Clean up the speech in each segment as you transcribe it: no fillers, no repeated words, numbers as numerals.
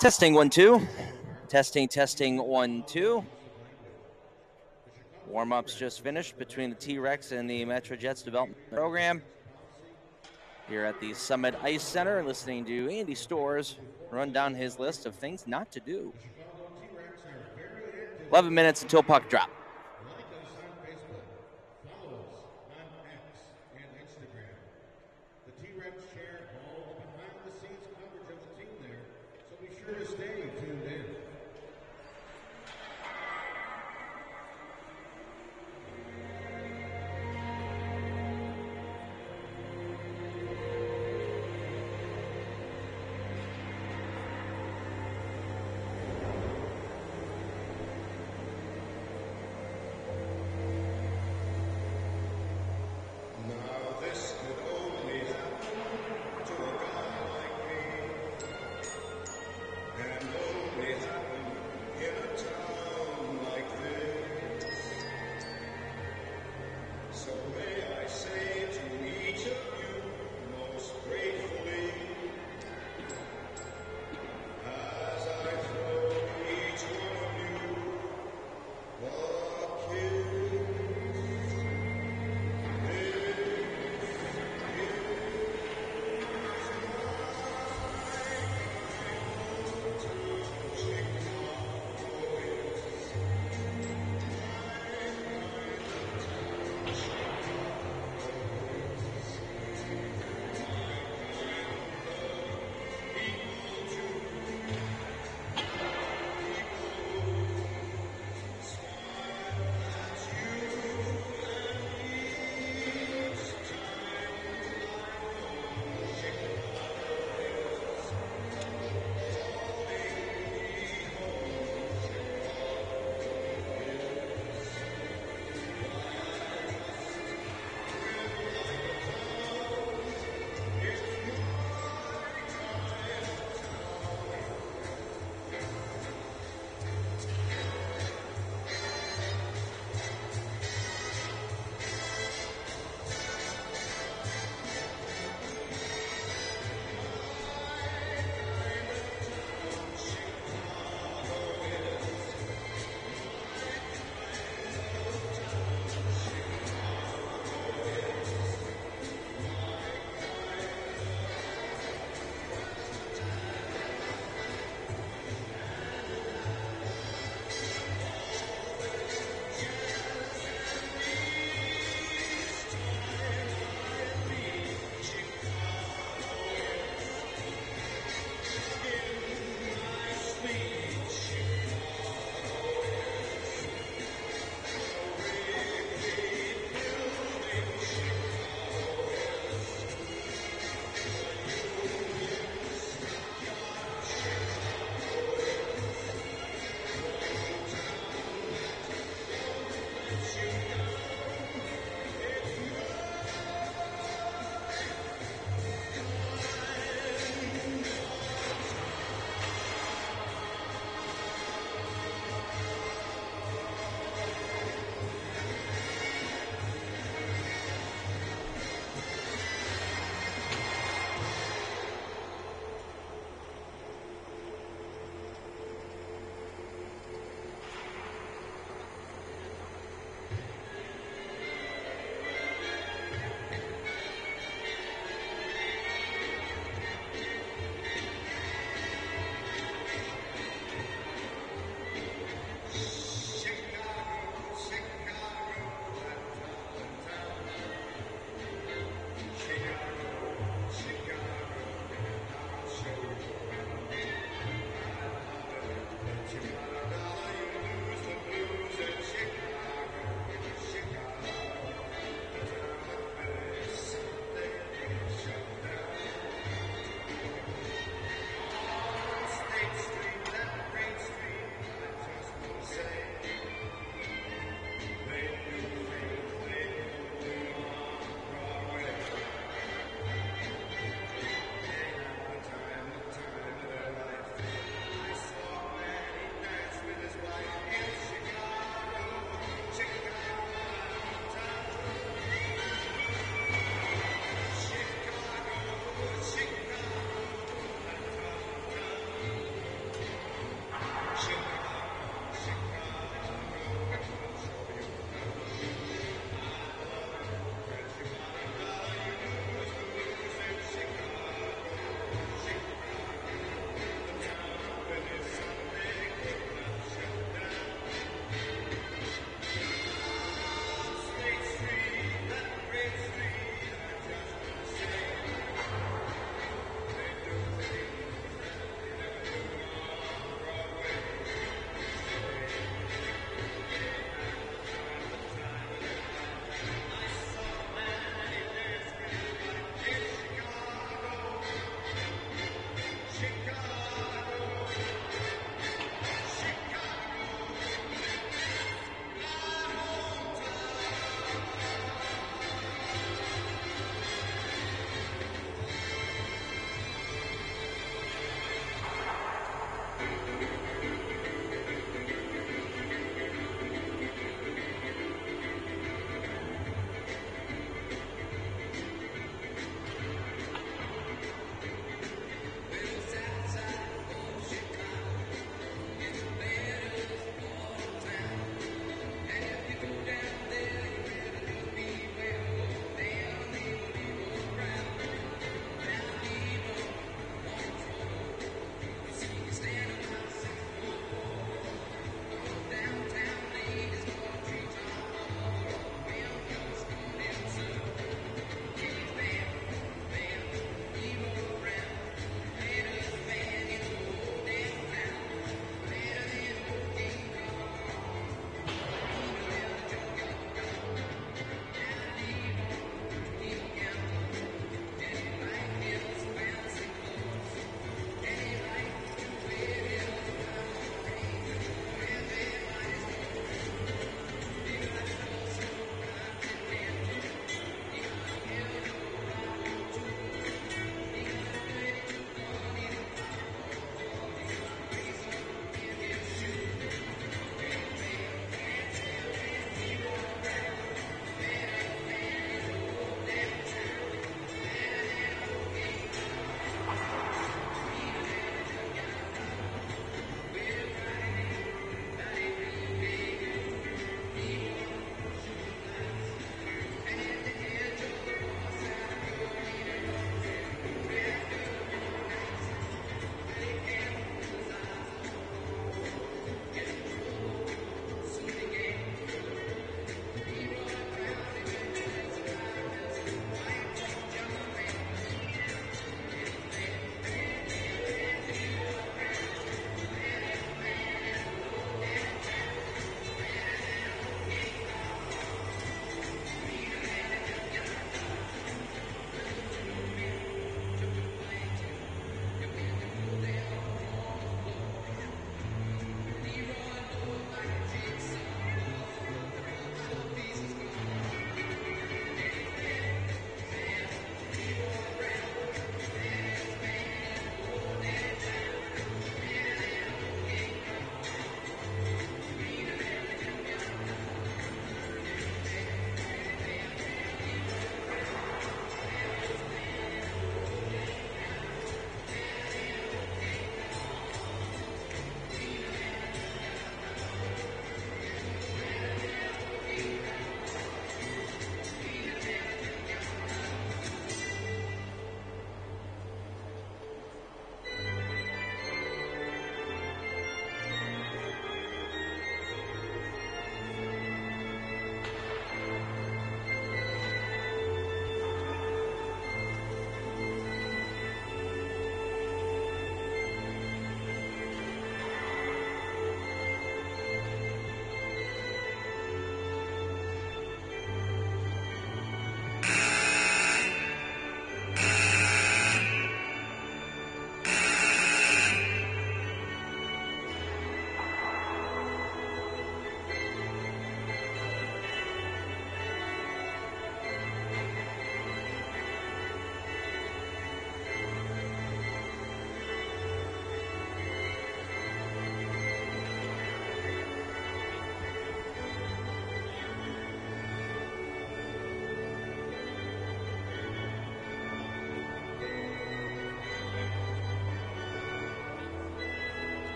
Testing 1 2. Testing 1 2. Warm-ups just finished between the T-Rex and the MetroJets development program. Here at the Summit Ice Center, listening to Andy Storrs run down his list of things not to do. 11 minutes until puck drop. Like us on Facebook. Follow us on X and Instagram. The T-Rex share all the behind-the-scenes coverage of the team there, so be sure to stay tuned in. Now this could only happen to a guy like me, and only happen in a town like this. So may I say to each of you most gratefully, as I throw each one of you a kiss.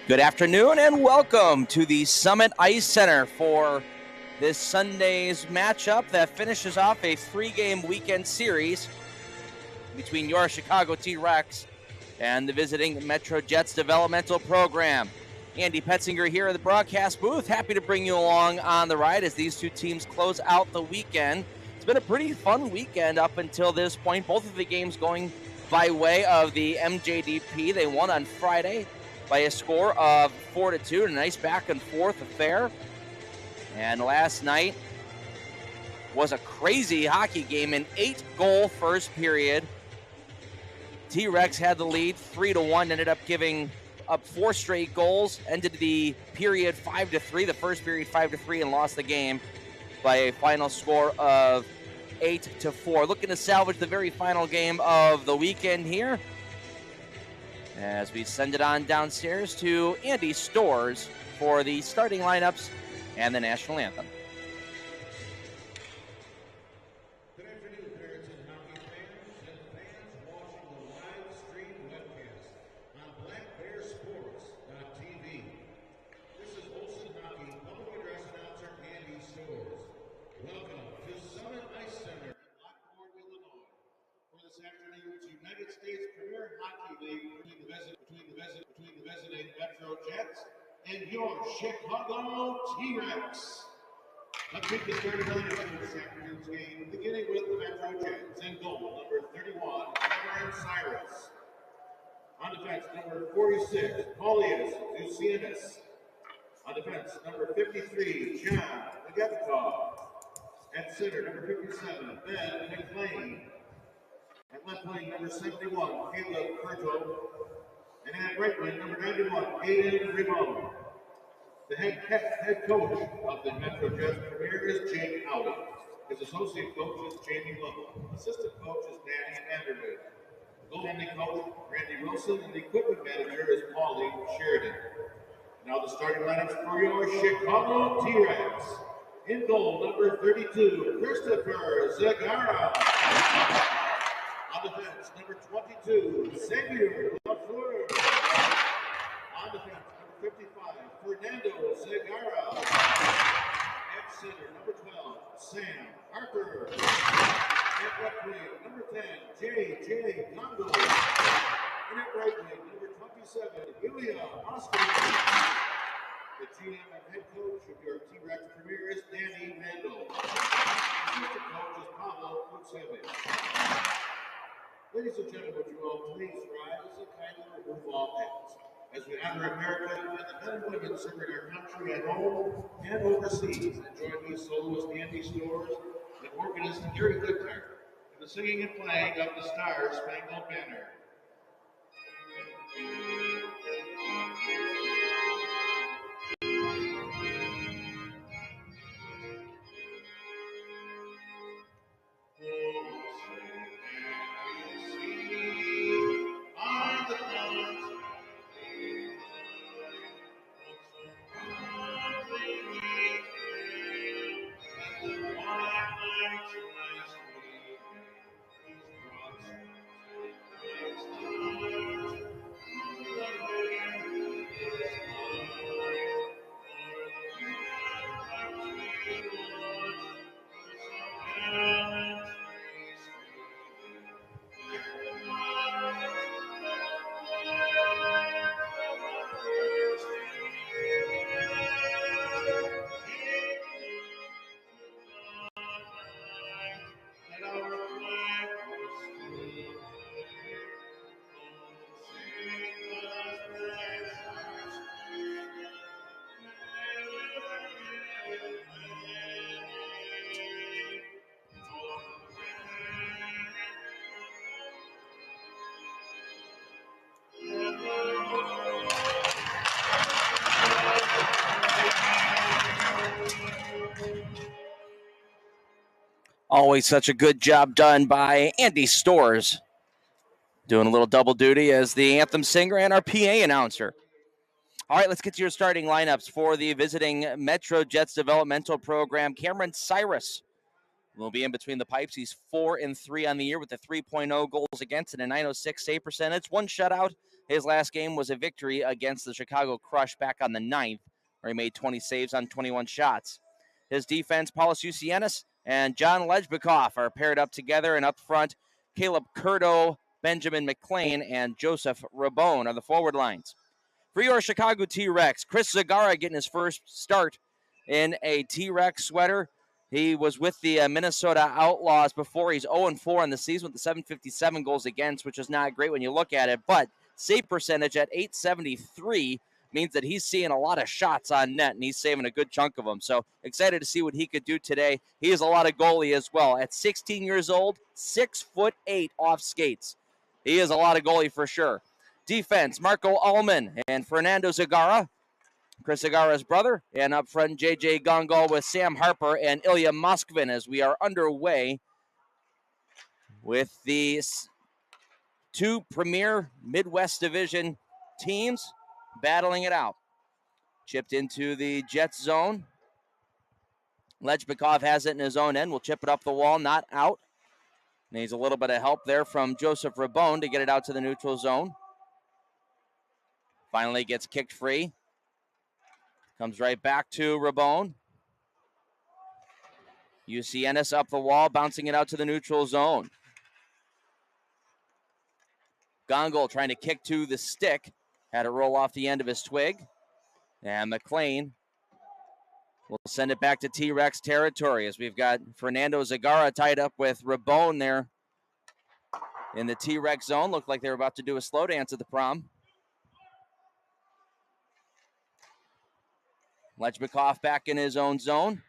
Good afternoon and welcome to the Summit Ice Center for this Sunday's matchup that finishes off a 3-game weekend series between your Chicago T-Rex and the visiting Metro Jets developmental program. Andy Petzinger here at the broadcast booth. Happy to bring you along on the ride as these two teams close out the weekend. It's been a pretty fun weekend up until this point. Both of the games going by way of the MJDP. They won on Friday by a score of 4-2. A nice back and forth affair. And last night was a crazy hockey game, an 8-goal first period. T-Rex had the lead 3-1, ended up giving up 4 straight goals, ended the period 5-3, the first period 5-3, and lost the game by a final score of 8-4. Looking to salvage the very final game of the weekend here as we send it on downstairs to Andy Stores for the starting lineups and the national anthem. Good afternoon, parents and hockey fans and fans watching the live stream webcast on blackbearsports.tv. This is Olsen Hockey public address announcer Andy Stores. Welcome to Summit Ice Center in Lockport, Illinois, for this afternoon's United States Premier Hockey League between the visiting Metro Jets and your Chicago T-Rex. Let's meet the starting lineup for this afternoon's game, beginning with the Metro Jets. In goal, number 31, Cameron Cyrus. On defense, number 46, Paulius Ducianis. On defense, number 53, John Legetkov. At center, number 57, Ben McLean. At left wing, number 71, Caleb Curto. And at right wing, number 91, Aiden Ribon. The head coach of the Metro Jets Premier is Jake Howdy. His associate coach is Jamie Lovell. Assistant coach is Danny Vanderwood. The goaltending coach, Randy Wilson, and the equipment manager is Paulie Sheridan. Now the starting lineups for your Chicago T-Rex. In goal, number 32, Christopher Zagara. On defense, number 22, Xavier Lafleur. On defense, 55, Fernando Zagara. At center, number 12, Sam Harper. At left wing, number 10, J.J. Congo. And at right wing, number 27, Ilya Oscar. The GM and head coach of your T-Rex Premier is Danny Randall. Assistant coach is Pablo Kutsevich. Ladies and gentlemen, would you all please rise and kindly remove all hats as we honor America and the men and women serving our country at home and overseas. And join me, soloist Andy Stores and organist Gary Goodtire in the singing and playing of the Star Spangled Banner. Always such a good job done by Andy Stores. Doing a little double duty as the anthem singer and our PA announcer. All right, let's get to your starting lineups for the visiting Metro Jets developmental program. Cameron Cyrus will be in between the pipes. He's 4-3 on the year with a 3.0 goals against and a .906 save percentage. One shutout. His last game was a victory against the Chicago Crush back on the 9th, where he made 20 saves on 21 shots. His defense, Paulos Ucienis and John Lejbikoff are paired up together, and up front, Caleb Curdo, Benjamin McLean, and Joseph Rabone are the forward lines. For your Chicago T-Rex, Chris Zagara getting his first start in a T-Rex sweater. He was with the Minnesota Outlaws before. He's 0-4 on the season with the 757 goals against, which is not great when you look at it, but save percentage at .873 means that he's seeing a lot of shots on net, and he's saving a good chunk of them. So excited to see what he could do today. He is a lot of goalie as well. At 16 years old, 6'8" off skates. He is a lot of goalie for sure. Defense, Marco Ullman and Fernando Zagara, Chris Zagara's brother. And up front, J.J. Gongol with Sam Harper and Ilya Moskvin as we are underway with the two premier Midwest Division teams battling it out. Chipped into the Jets zone. Lejbikoff has it in his own end. Will chip it up the wall, not out. Needs a little bit of help there from Joseph Rabone to get it out to the neutral zone. Finally gets kicked free. Comes right back to Rabone. Ucienis up the wall, bouncing it out to the neutral zone. Gongol trying to kick to the stick. Had it roll off the end of his twig. And McLean will send it back to T-Rex territory as we've got Fernando Zagara tied up with Rabone there in the T-Rex zone. Looked like they were about to do a slow dance at the prom. Lejbikoff back in his own zone.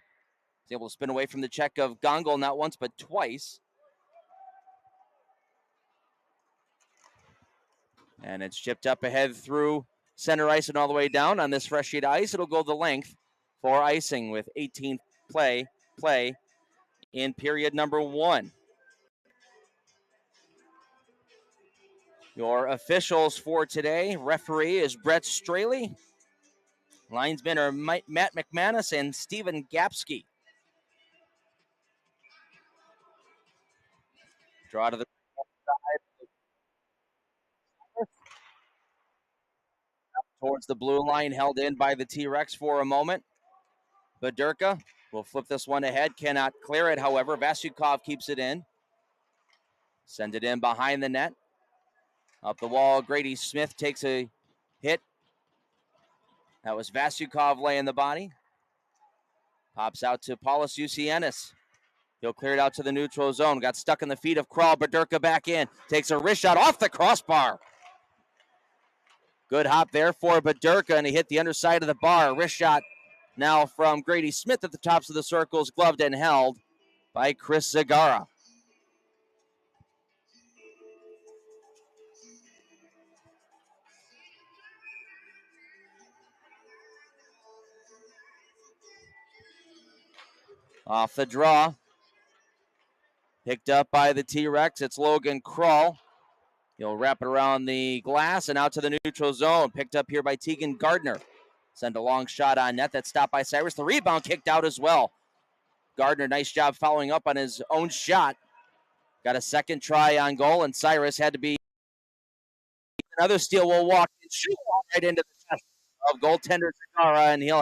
He's able to spin away from the check of Gongol not once but twice. And it's chipped up ahead through center ice and all the way down on this fresh sheet of ice. It'll go the length for icing with 18 play in period number 1. Your officials for today, referee is Brett Straley. Linesmen are Matt McManus and Stephen Gapsky. Draw to the side. Towards the blue line, held in by the T-Rex for a moment. Badurka will flip this one ahead, cannot clear it, however. Vasyukov keeps it in. Send it in behind the net. Up the wall, Grady Smith takes a hit. That was Vasyukov laying the body. Pops out to Paulos Ucienis. He'll clear it out to the neutral zone. Got stuck in the feet of Kral. Badurka back in. Takes a wrist shot off the crossbar. Good hop there for Badurka, and he hit the underside of the bar. Wrist shot now from Grady Smith at the tops of the circles, gloved and held by Chris Zagara. Off the draw. Picked up by the T-Rex. It's Logan Kral. He'll wrap it around the glass and out to the neutral zone. Picked up here by Tegan Gardner. Send a long shot on net. That's stopped by Cyrus. The rebound kicked out as well. Gardner, nice job following up on his own shot. Got a second try on goal, and Cyrus had to be. Another steal will walk and shoot right into the chest of goaltender Zagara, and he'll.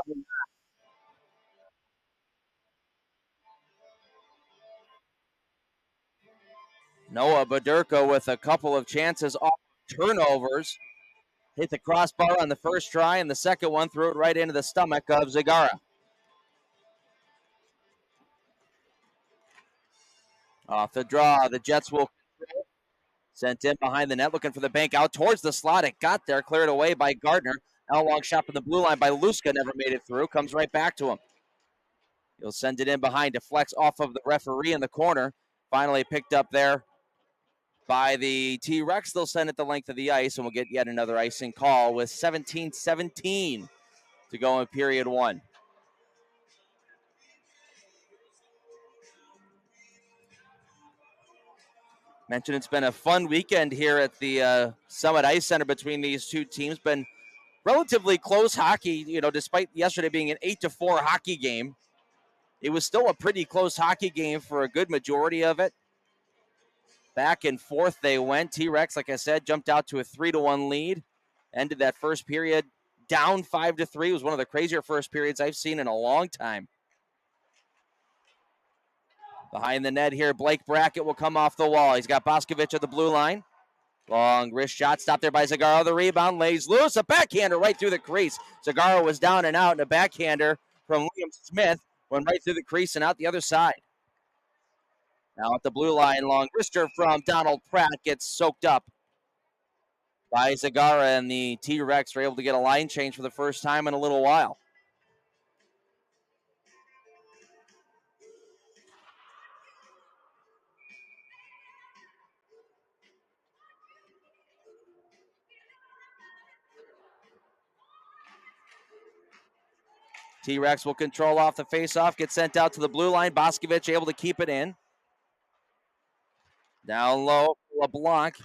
Noah Badurka with a couple of chances off turnovers. Hit the crossbar on the first try, and the second one threw it right into the stomach of Zagara. Off the draw, the Jets will sent in behind the net, looking for the bank out towards the slot. It got there, cleared away by Gardner. Now a long shot from the blue line by Luska, never made it through. Comes right back to him. He'll send it in behind, deflects off of the referee in the corner. Finally picked up there by the T-Rex. They'll send it the length of the ice, and we'll get yet another icing call with 17-17 to go in period 1. Mentioned it's been a fun weekend here at the Summit Ice Center between these two teams. Been relatively close hockey, despite yesterday being an 8-4 hockey game. it was still a pretty close hockey game for a good majority of it. Back and forth they went. T-Rex, like I said, jumped out to a 3-1 lead. Ended that first period down 5-3. It was one of the crazier first periods I've seen in a long time. Behind the net here, Blake Brackett will come off the wall. He's got Boscovich at the blue line. Long wrist shot, stopped there by Zagaro. The rebound lays loose. A backhander right through the crease. Zagaro was down and out, and a backhander from William Smith went right through the crease and out the other side. Now at the blue line, long wrister from Donald Pratt gets soaked up by Zagara, and the T-Rex were able to get a line change for the first time in a little while. T-Rex will control off the faceoff, get sent out to the blue line. Boscovich able to keep it in. Down low, LeBlanc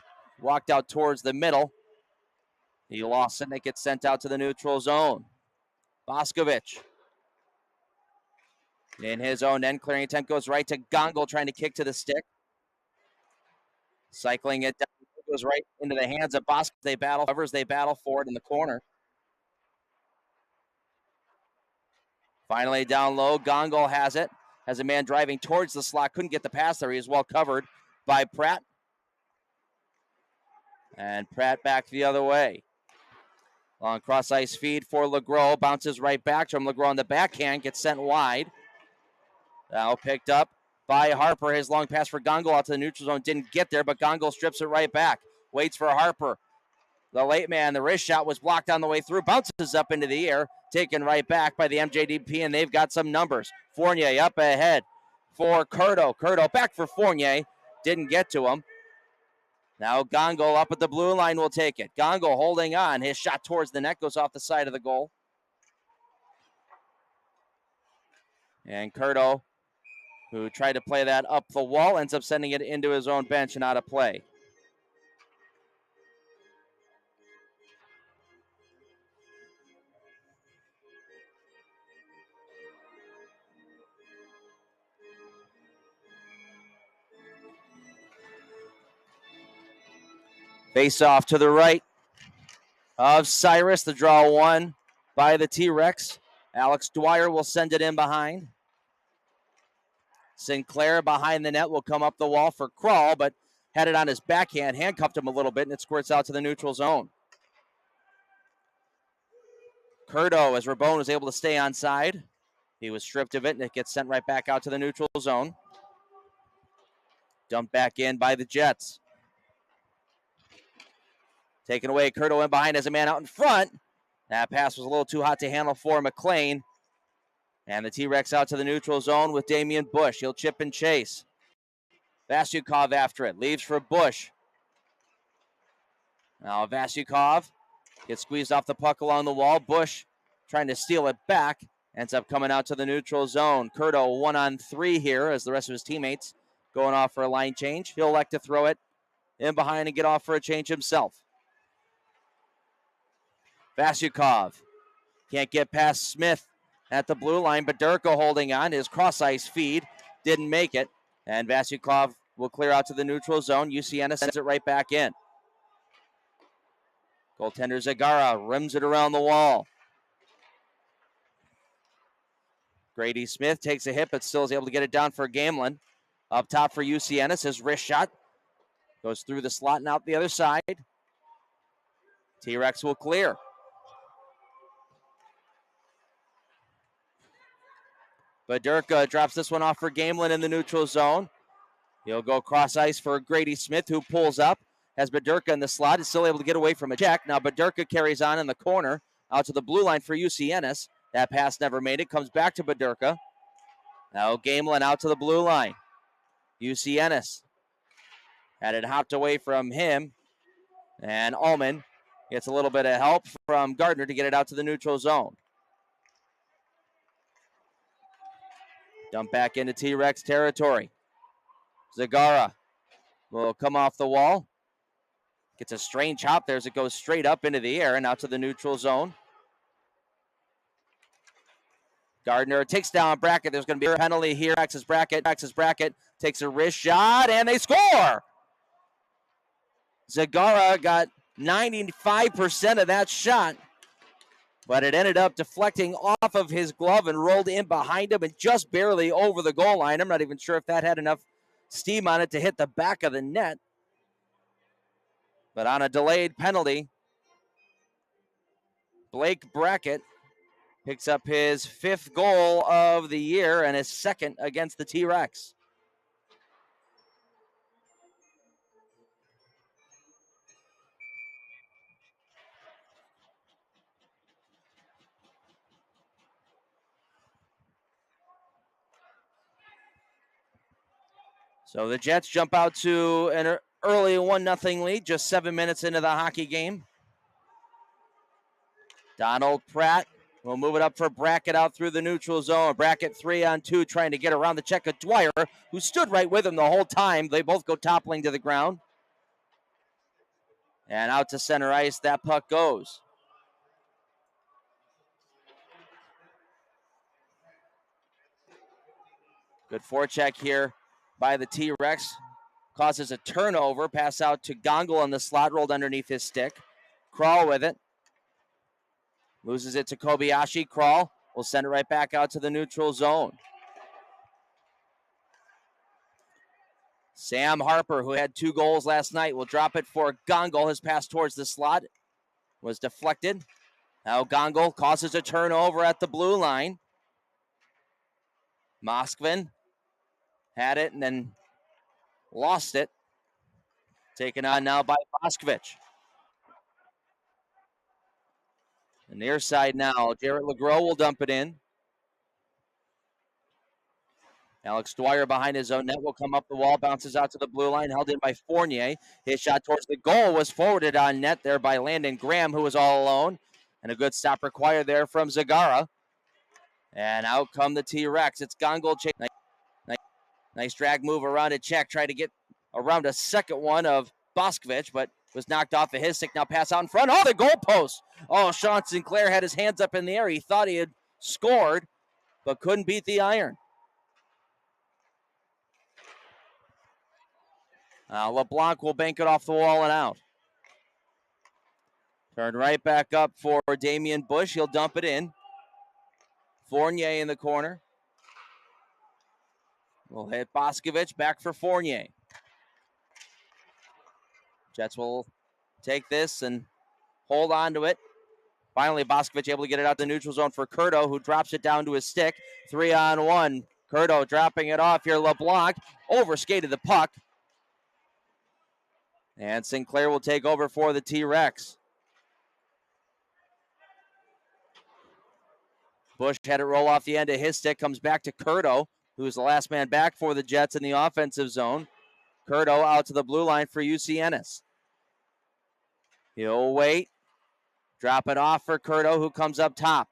walked out towards the middle. He lost it, and it gets sent out to the neutral zone. Boscovich in his own end. Clearing attempt goes right to Gongol, trying to kick to the stick. Cycling it down, goes right into the hands of Boscovich. They battle for it in the corner. Finally down low, Gongol has it. Has a man driving towards the slot. Couldn't get the pass there. He is well covered by Pratt. And Pratt back the other way. Long cross ice feed for LeGros. Bounces right back to him. LeGros on the backhand. Gets sent wide. Now picked up by Harper. His long pass for Gongol out to the neutral zone. Didn't get there, but Gongol strips it right back. Waits for Harper. The late man, the wrist shot was blocked on the way through. Bounces up into the air. Taken right back by the MJDP, and they've got some numbers. Fournier up ahead for Curto. Curto back for Fournier. Didn't get to him. Now Gongol up at the blue line will take it. Gongol holding on. His shot towards the net goes off the side of the goal. And Curto, who tried to play that up the wall, ends up sending it into his own bench and out of play. Face off to the right of Cyrus. The draw won by the T-Rex. Alex Dwyer will send it in behind. Sinclair behind the net will come up the wall for Kral, but had it on his backhand, handcuffed him a little bit, and it squirts out to the neutral zone. Curto, as Rabone was able to stay onside. He was stripped of it, and it gets sent right back out to the neutral zone. Dumped back in by the Jets. Taken away, Curto in behind as a man out in front. That pass was a little too hot to handle for McLean. And the T-Rex out to the neutral zone with Damian Bush. He'll chip and chase. Vasyukov after it. Leaves for Bush. Now Vasyukov gets squeezed off the puck along the wall. Bush trying to steal it back. Ends up coming out to the neutral zone. Curto 1-on-3 here as the rest of his teammates going off for a line change. He'll elect to throw it in behind and get off for a change himself. Vasyukov can't get past Smith at the blue line. Bedurko holding on. His cross-ice feed didn't make it. And Vasyukov will clear out to the neutral zone. UCNS sends it right back in. Goaltender Zagara rims it around the wall. Grady Smith takes a hit, but still is able to get it down for Gamelin. Up top for UCNS. His wrist shot goes through the slot and out the other side. T-Rex will clear. Bedurka drops this one off for Gamelin in the neutral zone. He'll go cross ice for Grady Smith, who pulls up. Has Bedurka in the slot. Is still able to get away from a check. Now Bedurka carries on in the corner out to the blue line for UCNS. That pass never made it. Comes back to Bedurka. Now Gamelin out to the blue line. UCNS had it hopped away from him. And Ullman gets a little bit of help from Gardner to get it out to the neutral zone. Dump back into T-Rex territory. Zagara will come off the wall. Gets a strange hop there as it goes straight up into the air and out to the neutral zone. Gardner takes down Brackett. There's going to be a penalty here. Texas Brackett takes a wrist shot, and they score. Zagara got 95% of that shot, but it ended up deflecting off of his glove and rolled in behind him and just barely over the goal line. I'm not even sure if that had enough steam on it to hit the back of the net. But on a delayed penalty, Blake Brackett picks up his 5th goal of the year and his 2nd against the T-Rex. So the Jets jump out to an early 1-0 lead, just 7 minutes into the hockey game. Donald Pratt will move it up for Brackett out through the neutral zone. Brackett 3-on-2 trying to get around the check of Dwyer, who stood right with him the whole time. They both go toppling to the ground. And out to center ice, that puck goes. Good forecheck here by the T-Rex. Causes a turnover. Pass out to Gongle on the slot, rolled underneath his stick. Crawl with it. Loses it to Kobayashi. Crawl will send it right back out to the neutral zone. Sam Harper, who had 2 goals last night, will drop it for Gongle. His pass towards the slot was deflected. Now Gongle causes a turnover at the blue line. Moskvin had it and then lost it. Taken on now by Boskovich. The near side now. Jarrett LeGros will dump it in. Alex Dwyer behind his own net will come up the wall, bounces out to the blue line, held in by Fournier. His shot towards the goal was forwarded on net there by Landon Graham, who was all alone. And a good stop required there from Zagara. And out come the T-Rex. It's Gongle. Nice drag move around a check. Tried to get around a second one of Boskovich, but was knocked off of his stick. Now pass out in front. Oh, the goalpost. Oh, Sean Sinclair had his hands up in the air. He thought he had scored, but couldn't beat the iron. LeBlanc will bank it off the wall and out. Turned right back up for Damian Bush. He'll dump it in. Fournier in the corner. Will hit Boskovich. Back for Fournier. Jets will take this and hold on to it. Finally, Boskovich able to get it out the neutral zone for Curto, who drops it down to his stick. 3-on-1. Curto dropping it off here. LeBlanc overskated the puck. And Sinclair will take over for the T-Rex. Bush had it roll off the end of his stick. Comes back to Curto, who's the last man back for the Jets in the offensive zone. Curto out to the blue line for UC Ennis. He'll wait. Drop it off for Curto, who comes up top.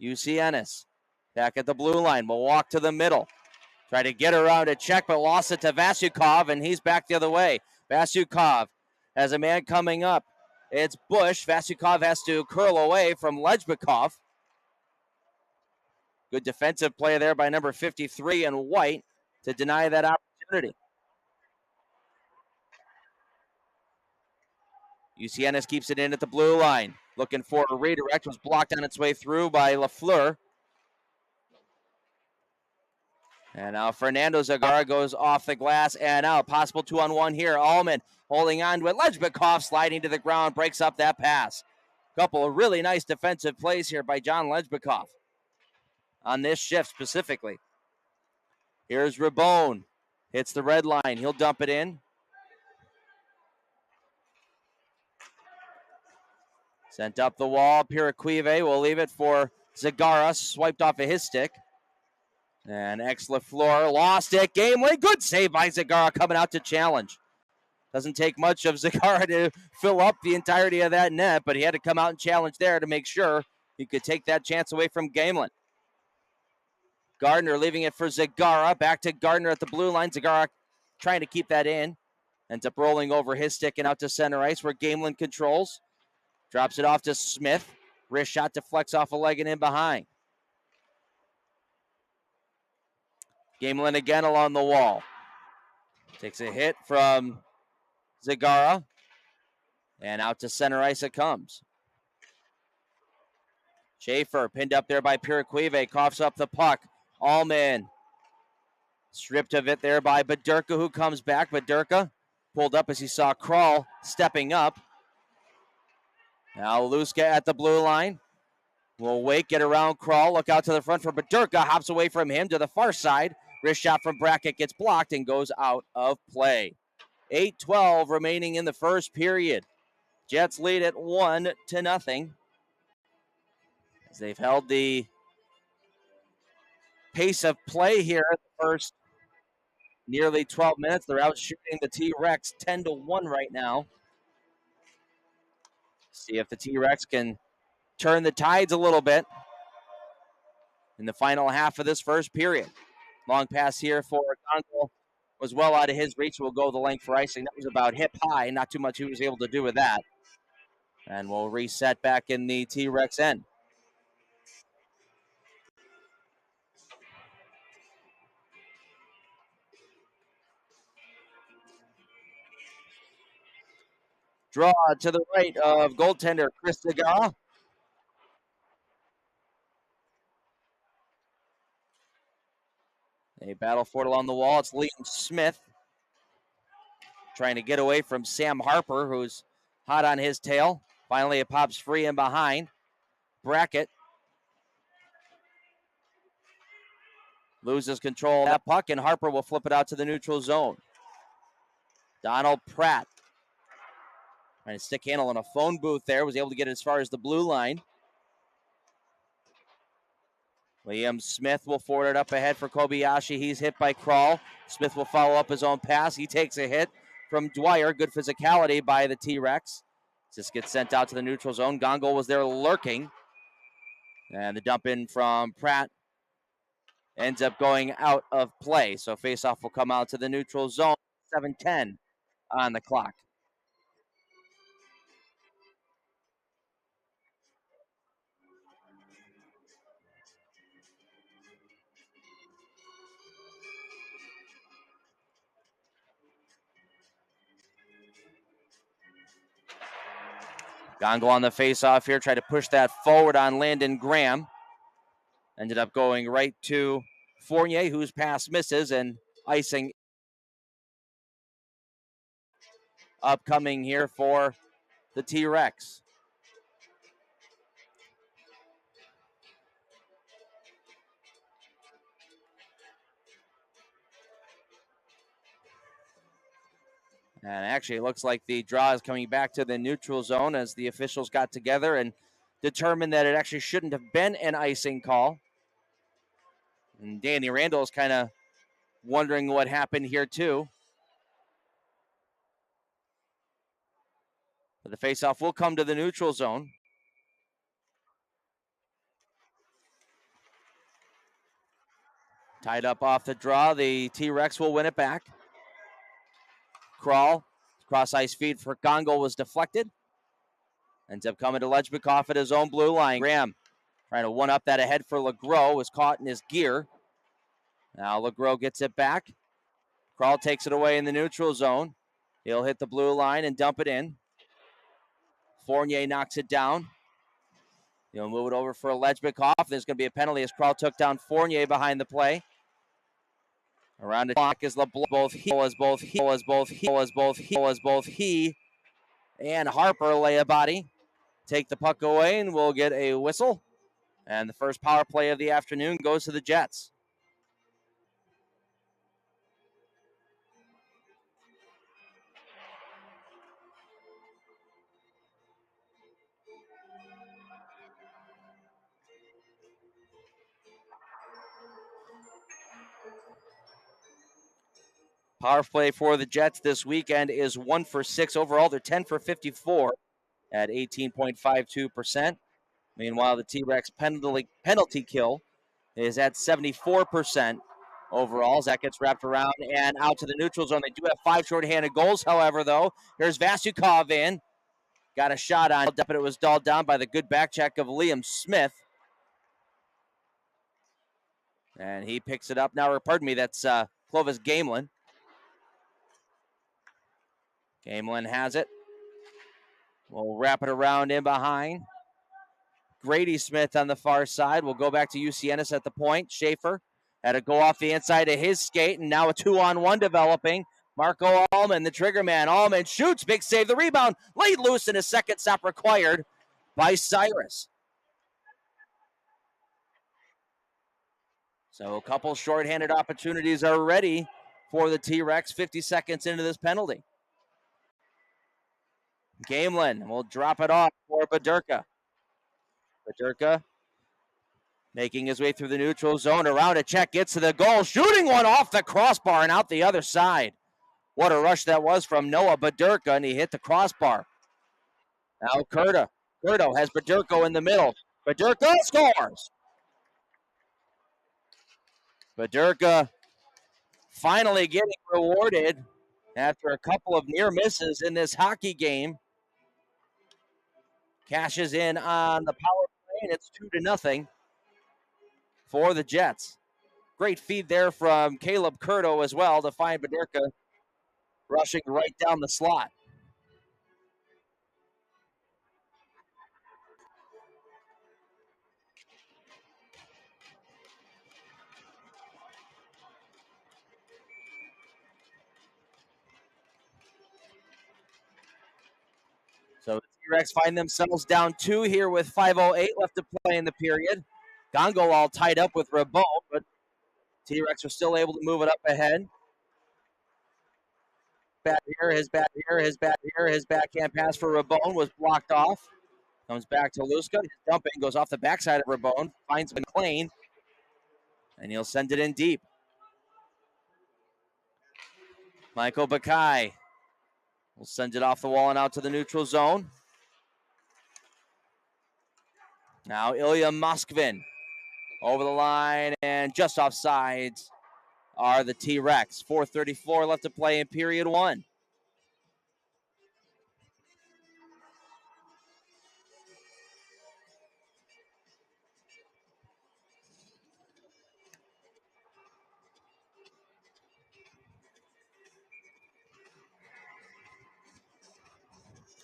UC Ennis back at the blue line. Will walk to the middle. Try to get around a check, but lost it to Vasyukov, and he's back the other way. Vasyukov has a man coming up. It's Bush. Vasyukov has to curl away from Lejbikov. Good defensive play there by number 53 in white to deny that opportunity. UC Ennis keeps it in at the blue line. Looking for a redirect. Was blocked on its way through by Lafleur. And now Fernando Zagara goes off the glass and out. Possible 2-on-1 here. Allman holding on to it. Lejbikov sliding to the ground. Breaks up that pass. Couple of really nice defensive plays here by John Lejbikov on this shift specifically. Here's Rabone. Hits the red line. He'll dump it in. Sent up the wall. Piraquive will leave it for Zagara. Swiped off of his stick. And Lafleur lost it. Gamely. Good save by Zagara coming out to challenge. Doesn't take much of Zagara to fill up the entirety of that net, but he had to come out and challenge there to make sure he could take that chance away from Gamelin. Gardner leaving it for Zagara. Back to Gardner at the blue line. Zagara trying to keep that in. Ends up rolling over his stick and out to center ice where Gamelin controls. Drops it off to Smith. Wrist shot deflects off a leg and in behind. Gamelin again along the wall. Takes a hit from Zagara. And out to center ice it comes. Schaefer pinned up there by Piraquive. Coughs up the puck. Allman stripped of it there by Badurka, who comes back. Badurka pulled up as he saw Kral stepping up. Now Luska at the blue line. Will wait, get around Kral. Look out to the front for Badurka. Hops away from him to the far side. Wrist shot from Brackett gets blocked and goes out of play. 8:12 remaining in the first period. Jets lead at 1-0. As they've held the pace of play here in the first nearly 12 minutes. They're out shooting the T-Rex 10-1 right now. See if the T-Rex can turn the tides a little bit in the final half of this first period. Long pass here for Gongo was well out of his reach. Will go the length for icing. That was about hip high. Not too much he was able to do with that. And we'll reset back in the T-Rex end. Draw to the right of goaltender Chris Zagara. They battle for it along the wall. It's Liam Smith trying to get away from Sam Harper, who's hot on his tail. Finally, it pops free and behind. Brackett loses control of that puck, and Harper will flip it out to the neutral zone. Donald Pratt trying to stick handle in a phone booth there. Was able to get it as far as the blue line. Liam Smith will forward it up ahead for Kobayashi. He's hit by Kral. Smith will follow up his own pass. He takes a hit from Dwyer. Good physicality by the T-Rex. Just gets sent out to the neutral zone. Gongo was there lurking. And the dump in from Pratt ends up going out of play. So faceoff will come out to the neutral zone. 7:10 on the clock. Gongo on the faceoff here. Tried to push that forward on Landon Graham. Ended up going right to Fournier, whose pass misses, and icing upcoming here for the T-Rex. And actually, it looks like the draw is coming back to the neutral zone as the officials got together and determined that it actually shouldn't have been an icing call. And Danny Randall is kind of wondering what happened here, too. But the faceoff will come to the neutral zone. Tied up off the draw. The T-Rex will win it back. Kral, cross ice feed for Gongo was deflected. Ends up coming to Lejbikov at his own blue line. Graham trying to one-up that ahead for LeGros. Was caught in his gear. Now LeGros gets it back. Kral takes it away in the neutral zone. He'll hit the blue line and dump it in. Fournier knocks it down. He'll move it over for Lejbikov. There's going to be a penalty as Kral took down Fournier behind the play. Around the clock is both he and Harper lay a body. Take the puck away and we'll get a whistle. And the first power play of the afternoon goes to the Jets. Power play for the Jets this weekend is 1 for 6 overall. They're 10 for 54 at 18.52%. Meanwhile, the T-Rex penalty kill is at 74% overall. As that gets wrapped around and out to the neutral zone. They do have 5 shorthanded goals, however, though. Here's Vasukov in. Got a shot on it, but it was dulled down by the good back check of Liam Smith. And he picks it up now, or pardon me, that's Clovis Gamelin. Gamelin has it. We'll wrap it around in behind. Grady Smith on the far side. We'll go back to UC Ennis at the point. Schaefer had to go off the inside of his skate, and now a 2-on-1 developing. Marco Allman, the trigger man. Allman shoots, big save, the rebound. Laid loose, and a second stop required by Cyrus. So a couple shorthanded opportunities are ready for the T-Rex 50 seconds into this penalty. Gamelin will drop it off for Badurka. Badurka making his way through the neutral zone. Around a check, gets to the goal. Shooting one off the crossbar and out the other side. What a rush that was from Noah Badurka, and he hit the crossbar. Now Curto has Badurka in the middle. Badurka scores. Badurka finally getting rewarded after a couple of near misses in this hockey game. Cashes in on the power play, and it's 2-0 for the Jets. Great feed there from Caleb Curto as well to find Badurka rushing right down the slot. So the T-Rex find themselves down 2 here with 5:08 left to play in the period. Gongo all tied up with Rabot, but T-Rex are still able to move it up ahead. Bat here, his bat here, his bat here. His backhand pass for Rabone was blocked off. Comes back to Luska. His dumping goes off the backside of Rabone. Finds McLean. And he'll send it in deep. Michael Bakai will send it off the wall and out to the neutral zone. Now Ilya Moskvin over the line and just off sides are the T-Rex. 4:34 left to play in period 1.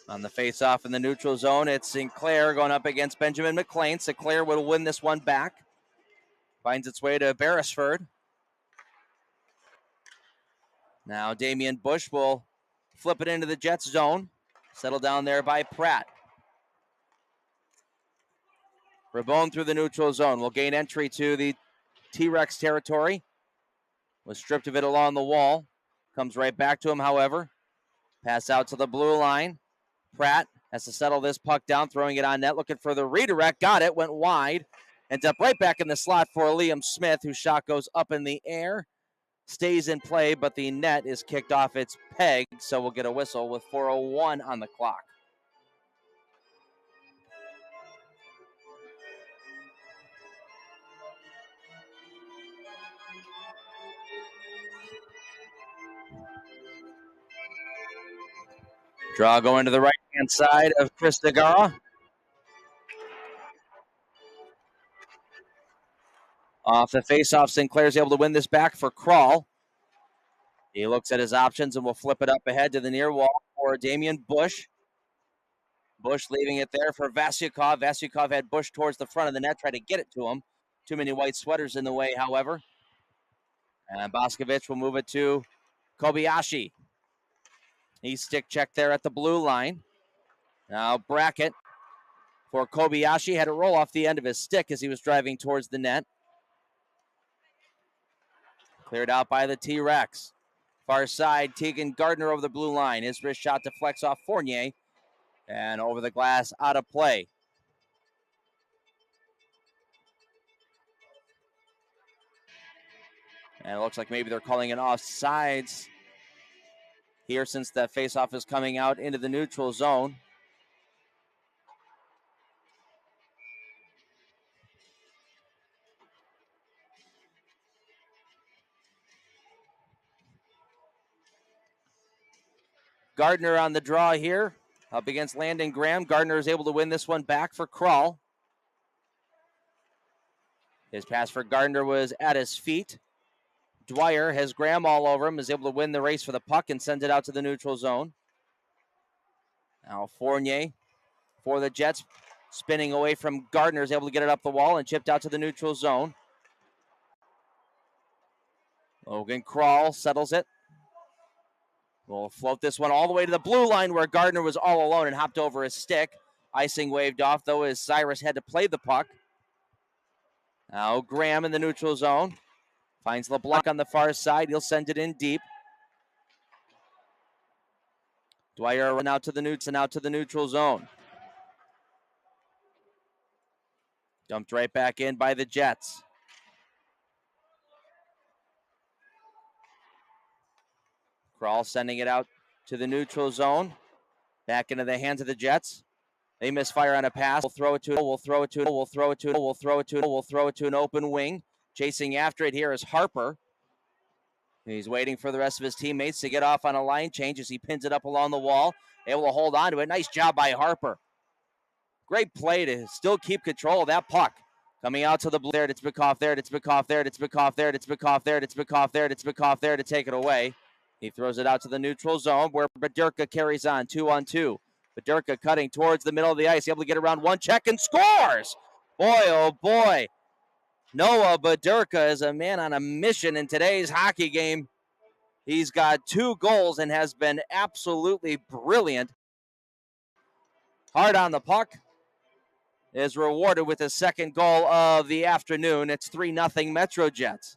On the face-off in the neutral zone, it's Sinclair going up against Benjamin McLean. Sinclair will win this one back. Finds its way to Beresford. Now Damian Bush will flip it into the Jets zone. Settled down there by Pratt. Rabone through the neutral zone. Will gain entry to the T-Rex territory. Was stripped of it along the wall. Comes right back to him, however. Pass out to the blue line. Pratt has to settle this puck down, throwing it on net, looking for the redirect. Got it, went wide. Ends up right back in the slot for Liam Smith, whose shot goes up in the air. Stays in play, but the net is kicked off its peg, so we'll get a whistle with 4:01 on the clock. Draw going to the right-hand side of Chris Degara. Off the face-off, Sinclair's able to win this back for Krall. He looks at his options and will flip it up ahead to the near wall for Damian Bush. Bush leaving it there for Vasyukov. Vasyukov had Bush towards the front of the net, tried to get it to him. Too many white sweaters in the way, however. And Boscovich will move it to Kobayashi. He stick check there at the blue line. Now Brackett for Kobayashi. Had to roll off the end of his stick as he was driving towards the net. Cleared out by the T-Rex. Far side, Tegan Gardner over the blue line. His wrist shot deflects off Fournier. And over the glass, out of play. And it looks like maybe they're calling an offsides here since that faceoff is coming out into the neutral zone. Gardner on the draw here, up against Landon Graham. Gardner is able to win this one back for Krall. His pass for Gardner was at his feet. Dwyer has Graham all over him, is able to win the race for the puck and sends it out to the neutral zone. Now Fournier for the Jets, spinning away from Gardner, is able to get it up the wall and chipped out to the neutral zone. Logan Krall settles it. We'll float this one all the way to the blue line where Gardner was all alone and hopped over his stick. Icing waved off, though, as Cyrus had to play the puck. Now Graham in the neutral zone. Finds LeBlanc on the far side. He'll send it in deep. Dwyer run out to the neutral zone. Dumped right back in by the Jets. Krall sending it out to the neutral zone. Back into the hands of the Jets. They misfire on a pass. We'll throw it to an open wing. Chasing after it here is Harper. He's waiting for the rest of his teammates to get off on a line change as he pins it up along the wall. Able to hold on to it. Nice job by Harper. Great play to still keep control of that puck. Coming out to the blue there, it's Bikoff there to take it away. He throws it out to the neutral zone where Badurka carries on 2-on-2. Badurka cutting towards the middle of the ice, able to get around one check and scores. Boy, oh boy. Noah Badurka is a man on a mission in today's hockey game. He's got 2 goals and has been absolutely brilliant. Hard on the puck. Is rewarded with his second goal of the afternoon. It's 3-0 Metro Jets.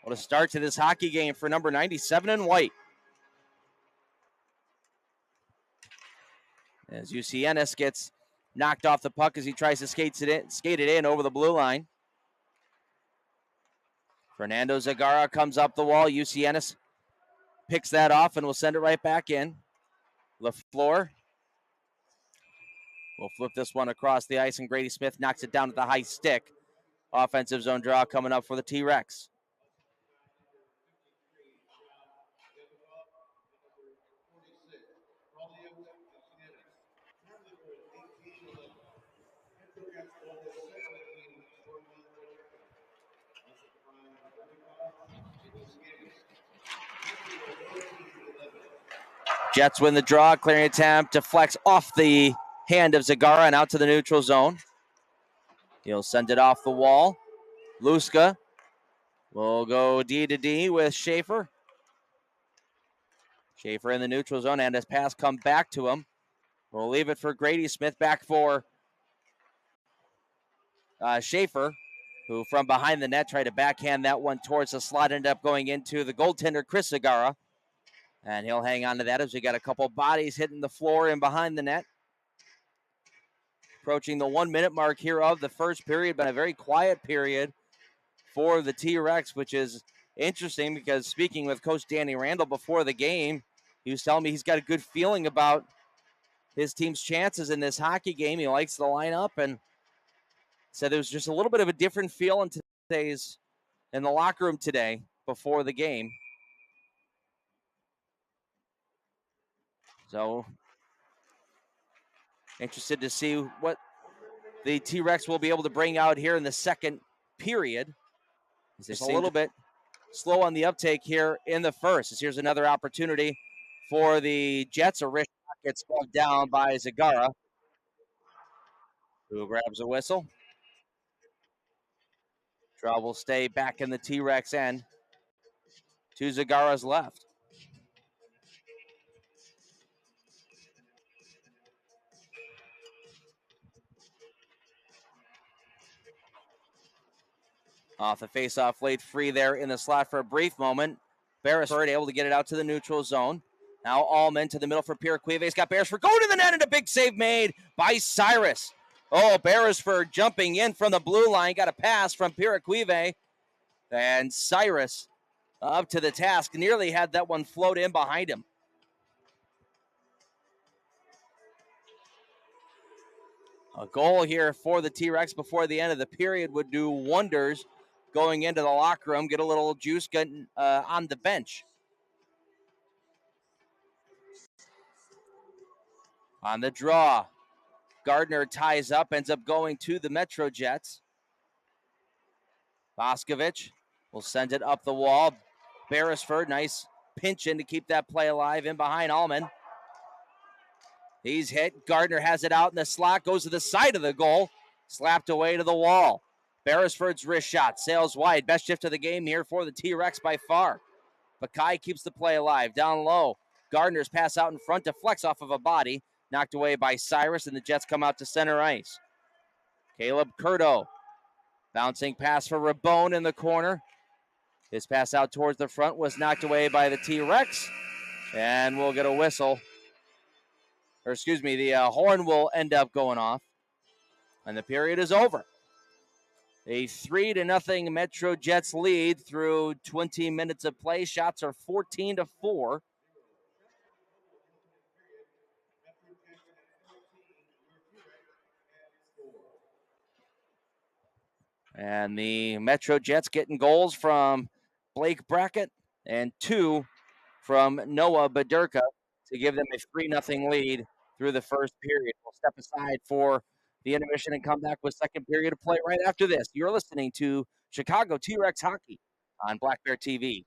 What a start to this hockey game for number 97 in white. As Ennis gets knocked off the puck as he tries to skate it in over the blue line. Fernando Zagara comes up the wall. Ennis picks that off and will send it right back in. LaFleur will flip this one across the ice, and Grady Smith knocks it down to the high stick. Offensive zone draw coming up for the T-Rex. Jets win the draw. Clearing attempt deflects off the hand of Zagara and out to the neutral zone. He'll send it off the wall. Luska will go D-to-D with Schaefer. Schaefer in the neutral zone, and his pass come back to him. We'll leave it for Grady Smith, back for Schaefer, who from behind the net tried to backhand that one towards the slot, ended up going into the goaltender, Chris Zagara. And he'll hang on to that as we got a couple bodies hitting the floor and behind the net. Approaching the 1 minute mark here of the first period, but a very quiet period for the T-Rex, which is interesting because speaking with Coach Danny Randall before the game, he was telling me he's got a good feeling about his team's chances in this hockey game. He likes the lineup and said there was just a little bit of a different feel in the locker room today before the game. So interested to see what the T-Rex will be able to bring out here in the second period. It's a little bit slow on the uptake here in the first. As here's another opportunity for the Jets. A wrist shot gets slugged down by Zagara, who grabs a whistle. Draw will stay back in the T-Rex end. 2 Zagara's left. Off the faceoff, laid free there in the slot for a brief moment. Beresford able to get it out to the neutral zone. Now Allman to the middle for Piraquive. He's got Beresford going to the net, and a big save made by Cyrus. Oh, Beresford jumping in from the blue line. Got a pass from Piraquive. And Cyrus up to the task. Nearly had that one float in behind him. A goal here for the T-Rex before the end of the period would do wonders going into the locker room, get a little juice getting on the bench. On the draw, Gardner ties up, ends up going to the Metro Jets. Boscovich will send it up the wall. Beresford, nice pinch in to keep that play alive in behind Allman. He's hit. Gardner has it out in the slot, goes to the side of the goal, slapped away to the wall. Beresford's wrist shot sails wide. Best shift of the game here for the T-Rex by far. Bakai keeps the play alive. Down low, Gardner's pass out in front, deflects off of a body, knocked away by Cyrus, and the Jets come out to center ice. Caleb Curto, bouncing pass for Rabone in the corner. His pass out towards the front was knocked away by the T-Rex, and we'll get a whistle. Or excuse me, the horn will end up going off, and the period is over. A 3-0 Metro Jets lead through 20 minutes of play. Shots are 14-4. And the Metro Jets getting goals from Blake Brackett and 2 from Noah Badurka to give them a 3-0 lead through the first period. We'll step aside for the intermission and come back with second period of play right after this. You're listening to Chicago T-Rex Hockey on Black Bear TV.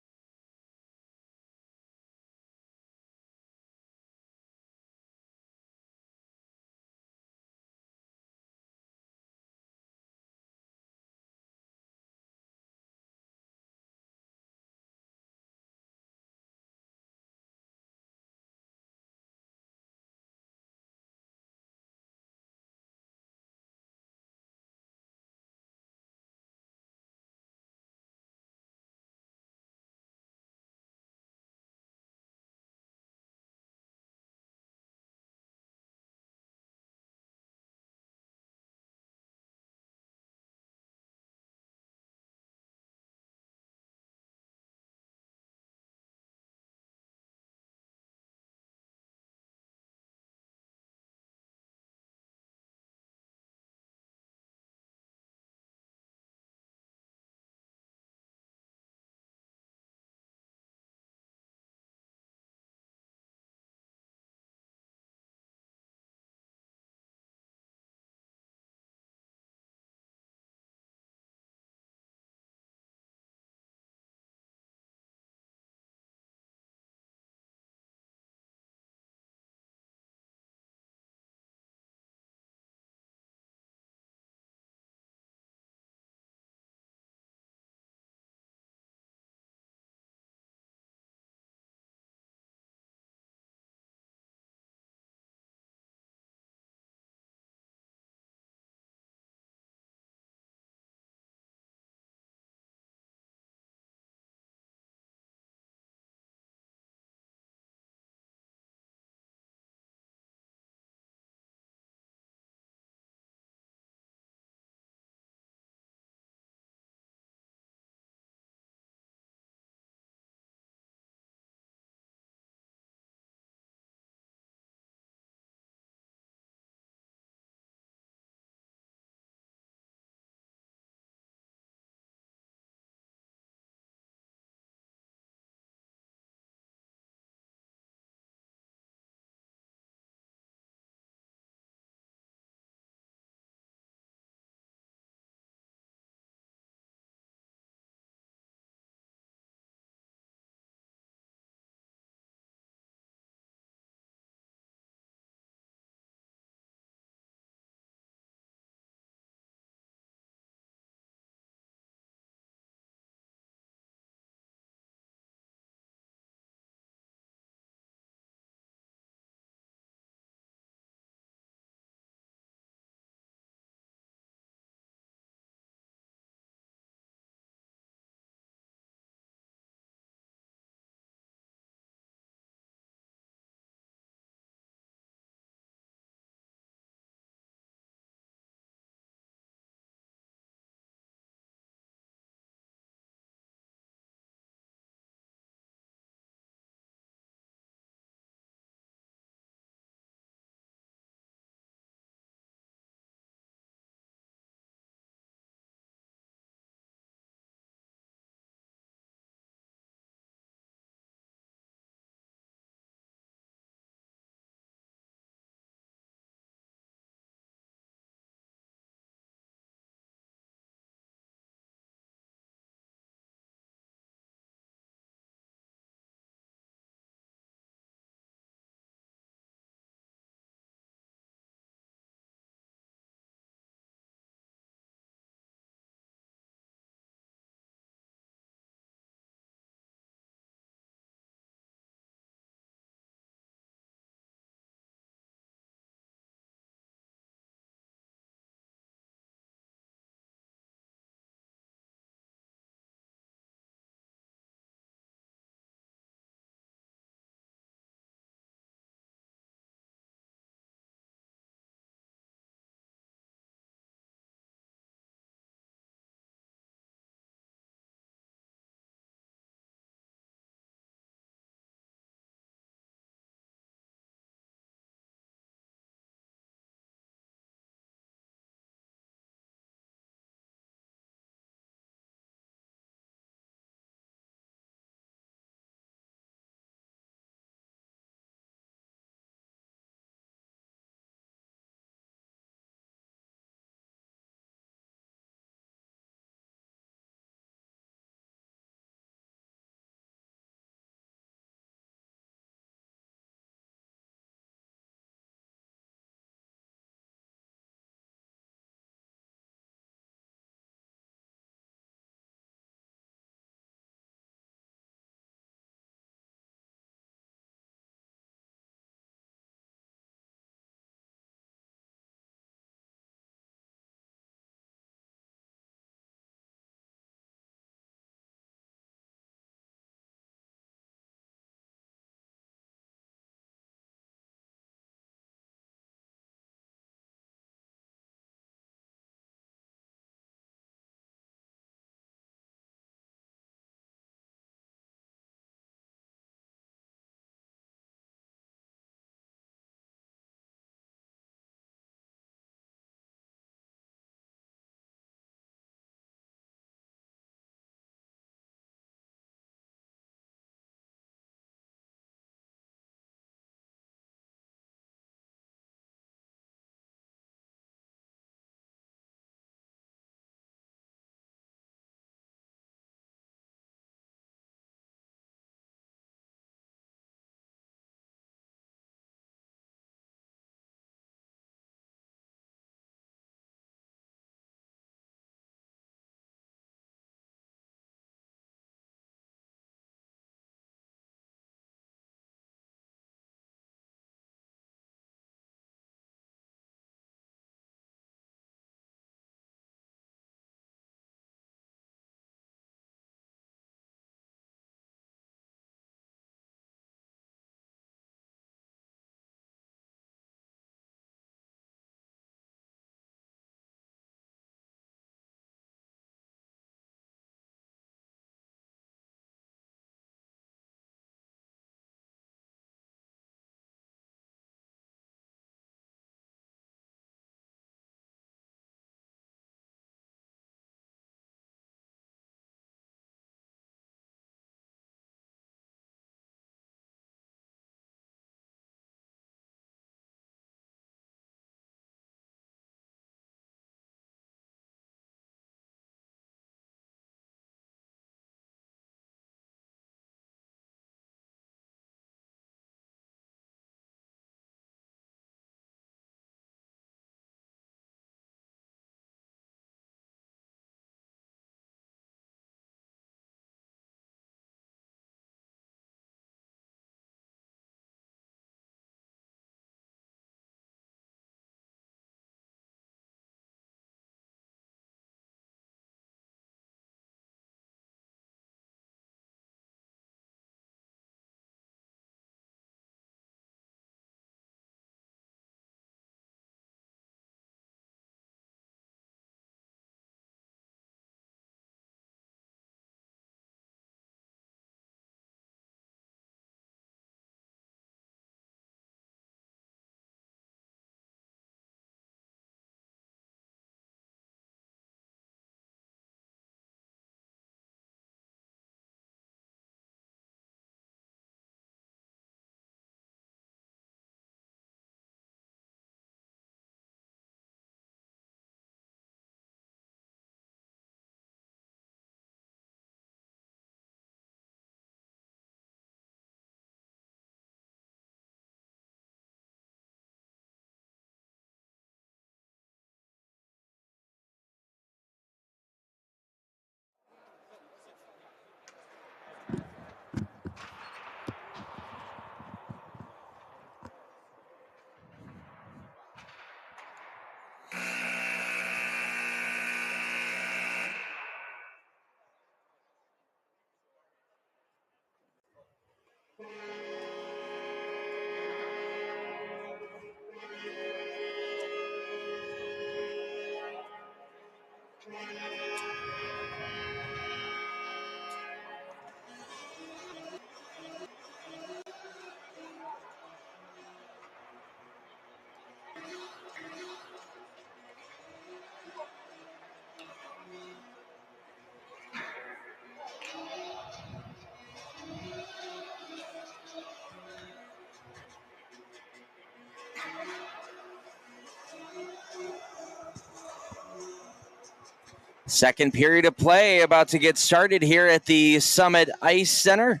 Second period of play about to get started here at the Summit Ice Center.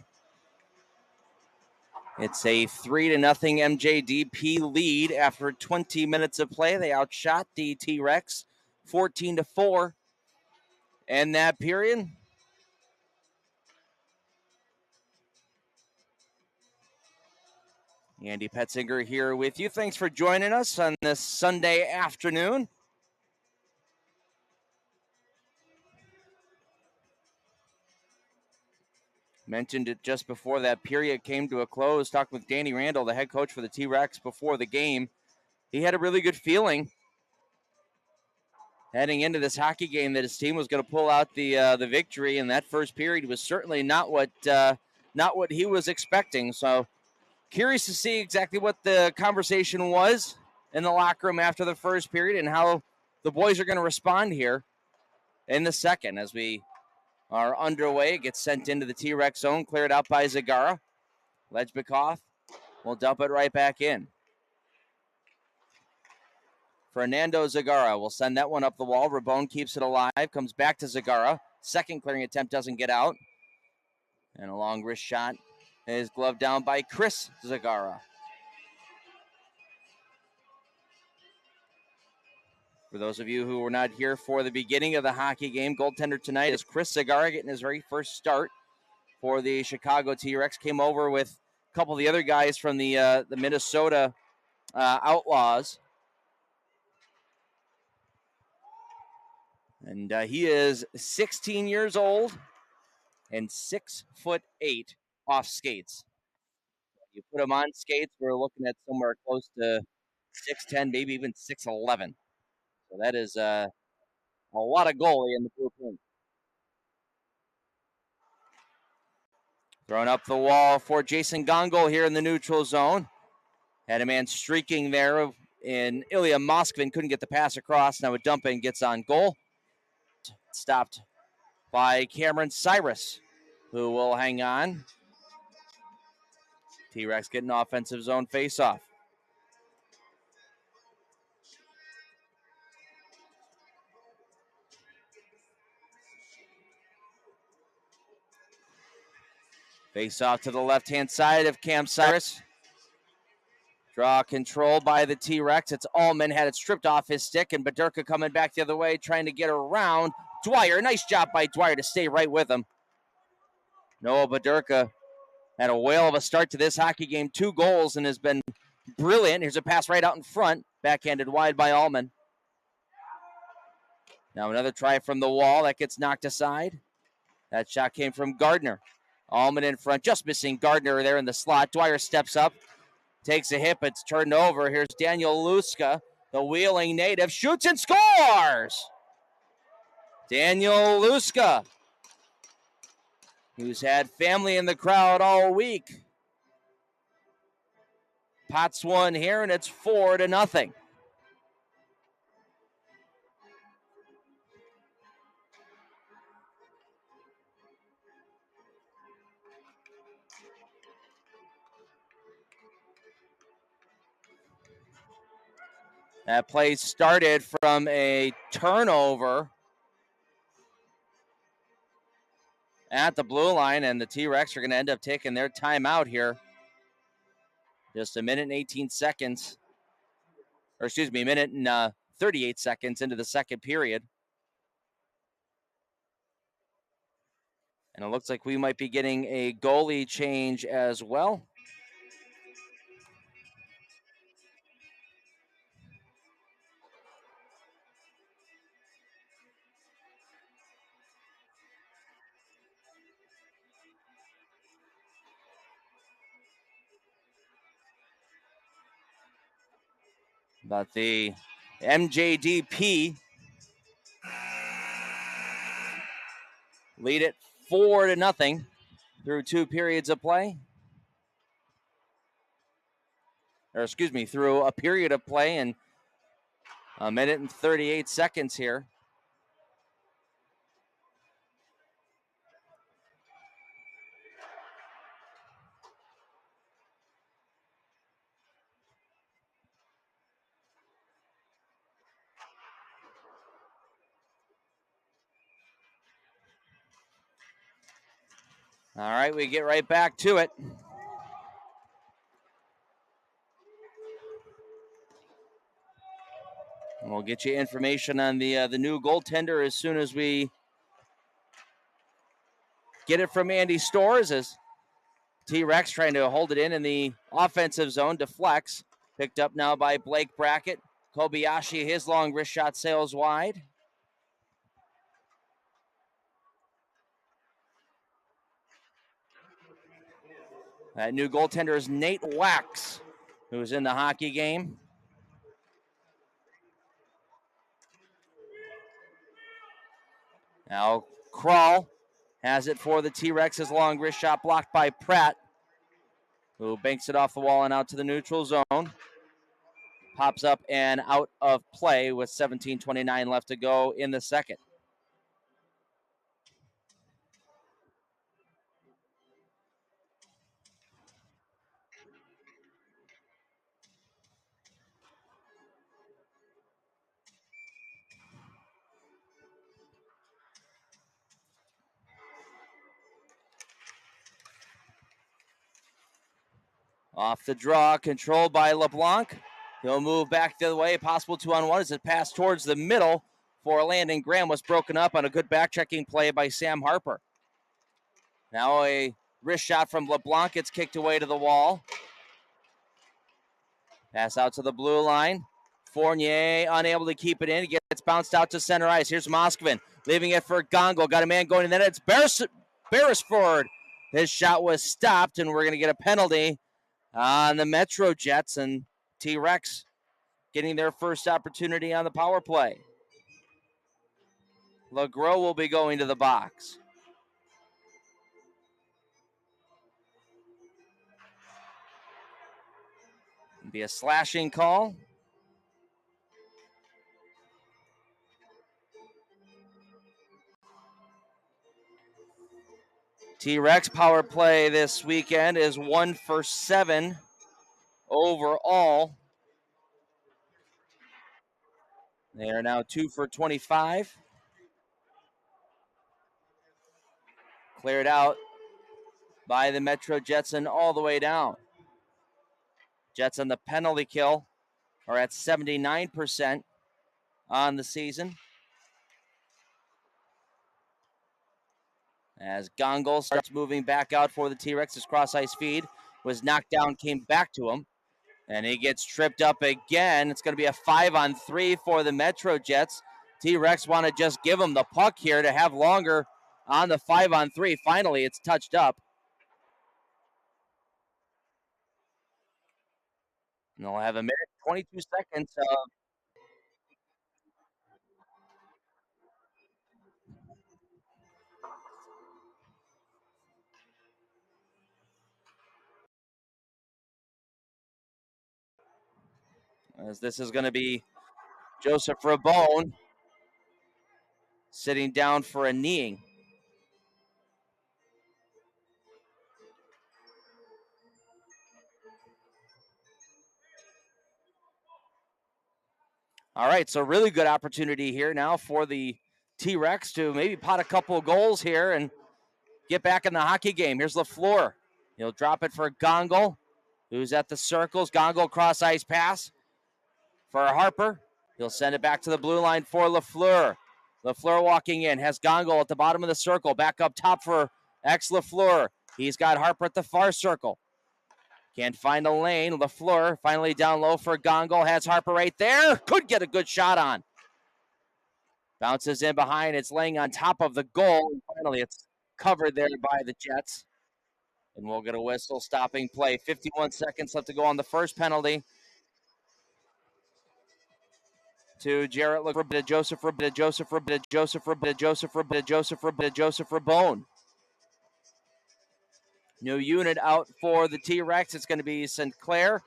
It's a 3-0 MJDP lead after 20 minutes of play. They outshot the TRex 14-4 in that period. Andy Petzinger here with you. Thanks for joining us on this Sunday afternoon. Mentioned it just before that period came to a close. Talked with Danny Randall, the head coach for the T-Rex, before the game. He had a really good feeling heading into this hockey game that his team was going to pull out the victory. And that first period was certainly not what he was expecting. So curious to see exactly what the conversation was in the locker room after the first period and how the boys are going to respond here in the second as we are underway. It gets sent into the T-Rex zone, cleared out by Zagara. Lejbikoff will dump it right back in. Fernando Zagara will send that one up the wall. Rabone keeps it alive, comes back to Zagara. Second clearing attempt doesn't get out. And a long wrist shot is gloved down by Chris Zagara. For those of you who were not here for the beginning of the hockey game, goaltender tonight is Chris Zagara, getting his very first start for the Chicago T-Rex. Came over with a couple of the other guys from the Minnesota Outlaws. And he is 16 years old and 6'8" off skates. You put him on skates, we're looking at somewhere close to 6'10", maybe even 6'11". So that is a lot of goalie in the blue print. Thrown up the wall for Jason Gongol here in the neutral zone. Had a man streaking there in Ilya Moskvin. Couldn't get the pass across. Now a dump in gets on goal. Stopped by Cameron Cyrus, who will hang on. T-Rex getting offensive zone face-off. Face-off to the left-hand side of Cam Cyrus. Draw control by the T-Rex. It's Allman, had it stripped off his stick, and Badurka coming back the other way, trying to get around Dwyer. Nice job by Dwyer to stay right with him. Noah Badurka had a whale of a start to this hockey game. 2 goals and has been brilliant. Here's a pass right out in front. Backhanded wide by Allman. Now another try from the wall. That gets knocked aside. That shot came from Gardner. Allman in front. Just missing Gardner there in the slot. Dwyer steps up. Takes a hit, but it's turned over. Here's Daniel Luska, the Wheeling native. Shoots and scores! Daniel Luska, who's had family in the crowd all week. Pots one here, and it's 4-0. That play started from a turnover at the blue line, and the T-Rex are going to end up taking their timeout here. Just a minute and 18 seconds. Or excuse me, a minute and 38 seconds into the second period. And it looks like we might be getting a goalie change as well. But the MJDP lead it 4-0 through 2 periods of play. Or excuse me, through a period of play and 1 minute and 38 seconds here. All right, we get right back to it. And we'll get you information on the new goaltender as soon as we get it from Andy Stores, as T-Rex trying to hold it in the offensive zone, deflects. Picked up now by Blake Brackett. Kobayashi, his long wrist shot sails wide. That new goaltender is Nate Wax, who's in the hockey game. Now Kral has it for the T-Rex's long wrist shot, blocked by Pratt, who banks it off the wall and out to the neutral zone. Pops up and out of play with 17:29 left to go in the second. Off the draw, controlled by LeBlanc. He'll move back the other way. Possible 2-on-1 as it passed towards the middle for Landon Graham. Was broken up on a good back-checking play by Sam Harper. Now a wrist shot from LeBlanc. It's kicked away to the wall. Pass out to the blue line. Fournier unable to keep it in. It gets bounced out to center ice. Here's Moskvin leaving it for Gongo. Got a man going, and then it's Beresford. His shot was stopped, and we're going to get a penalty on the Metro Jets, and T-Rex getting their first opportunity on the power play. LeGros will be going to the box. It'll be a slashing call. T-Rex power play this weekend is 1 for 7 overall. They are now 2 for 25. Cleared out by the Metro Jets and all the way down. Jets on the penalty kill are at 79% on the season. As Gongol starts moving back out for the T-Rex, his cross-ice feed was knocked down, came back to him, and he gets tripped up again. It's going to be a 5-on-3 for the Metro Jets. T-Rex want to just give him the puck here to have longer on the 5-on-3. Finally, it's touched up. And they'll have 1 minute, 22 seconds. As this is going to be Joseph Rabone sitting down for a kneeing. All right, so really good opportunity here now for the T-Rex to maybe pot a couple of goals here and get back in the hockey game. Here's LaFleur. He'll drop it for Gongol, who's at the circles. Gongol cross-ice pass for Harper. He'll send it back to the blue line for LaFleur. LaFleur walking in, has Gongol at the bottom of the circle. Back up top for LaFleur. He's got Harper at the far circle. Can't find a lane. LaFleur finally down low for Gongol. Has Harper right there. Could get a good shot on. Bounces in behind. It's laying on top of the goal. And finally, it's covered there by the Jets. And we'll get a whistle stopping play. 51 seconds left to go on the first penalty. to Jarrett. Look for Joseph Rabone. New unit out for the T-Rex. It's going to be Sinclair,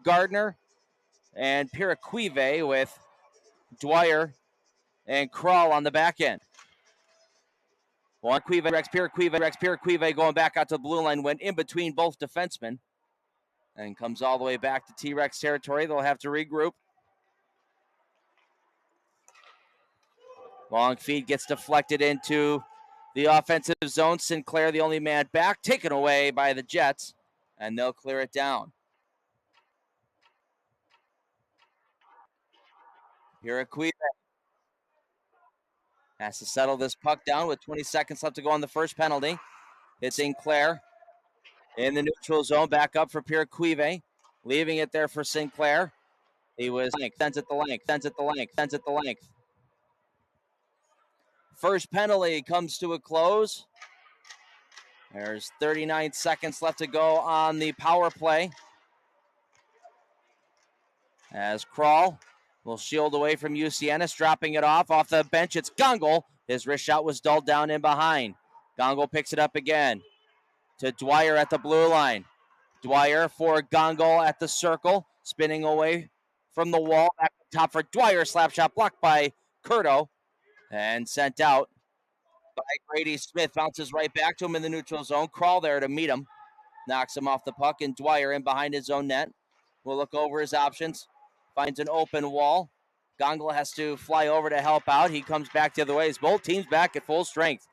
Gardner, and Piraquive with Dwyer and Krull on the back end. One Piraquive going back out to the blue line, went in between both defensemen and comes all the way back to T-Rex territory. They'll have to regroup. Long feed gets deflected into the offensive zone. Sinclair, the only man back, taken away by the Jets, and they'll clear it down. Piraquive has to settle this puck down with 20 seconds left to go on the first penalty. It's Sinclair in the neutral zone, back up for Piraquive, leaving it there for Sinclair. He was sends it the length. First penalty comes to a close. There's 39 seconds left to go on the power play. As Krull will shield away from Ucienis, dropping it off the bench. It's Gongol. His wrist shot was dulled down in behind. Gongol picks it up again to Dwyer at the blue line. Dwyer for Gongol at the circle, spinning away from the wall. Back top for Dwyer. Slap shot blocked by Curto and sent out by Grady Smith. Bounces right back to him in the neutral zone. Krull there to meet him. Knocks him off the puck, and Dwyer in behind his own net. Will look over his options. Finds an open wall. Gongol has to fly over to help out. He comes back the other way. It's both teams back at full strength.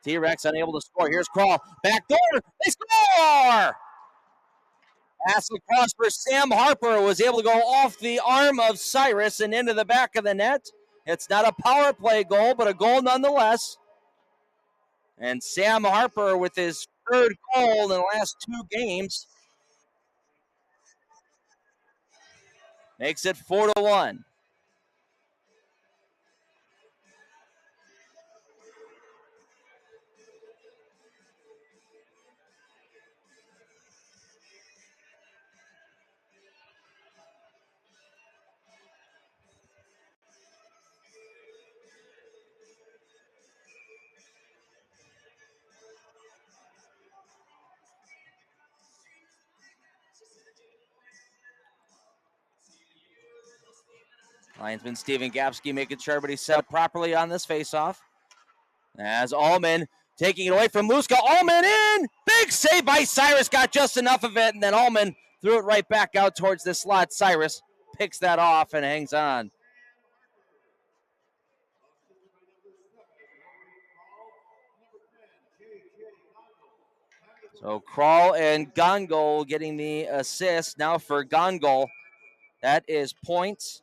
T-Rex unable to score. Here's Krull. Back door. They score! Pass across for Sam Harper. Was able to go off the arm of Cyrus and into the back of the net. It's not a power play goal, but a goal nonetheless. And Sam Harper with his third goal in the last 2 games makes it 4-1. Linesman Steven Gapsky making sure everybody's set up properly on this faceoff. As Allman taking it away from Muska. Allman in! Big save by Cyrus. Got just enough of it, and then Allman threw it right back out towards the slot. Cyrus picks that off and hangs on. So Krull and Gongol getting the assist. Now for Gongol, that is points.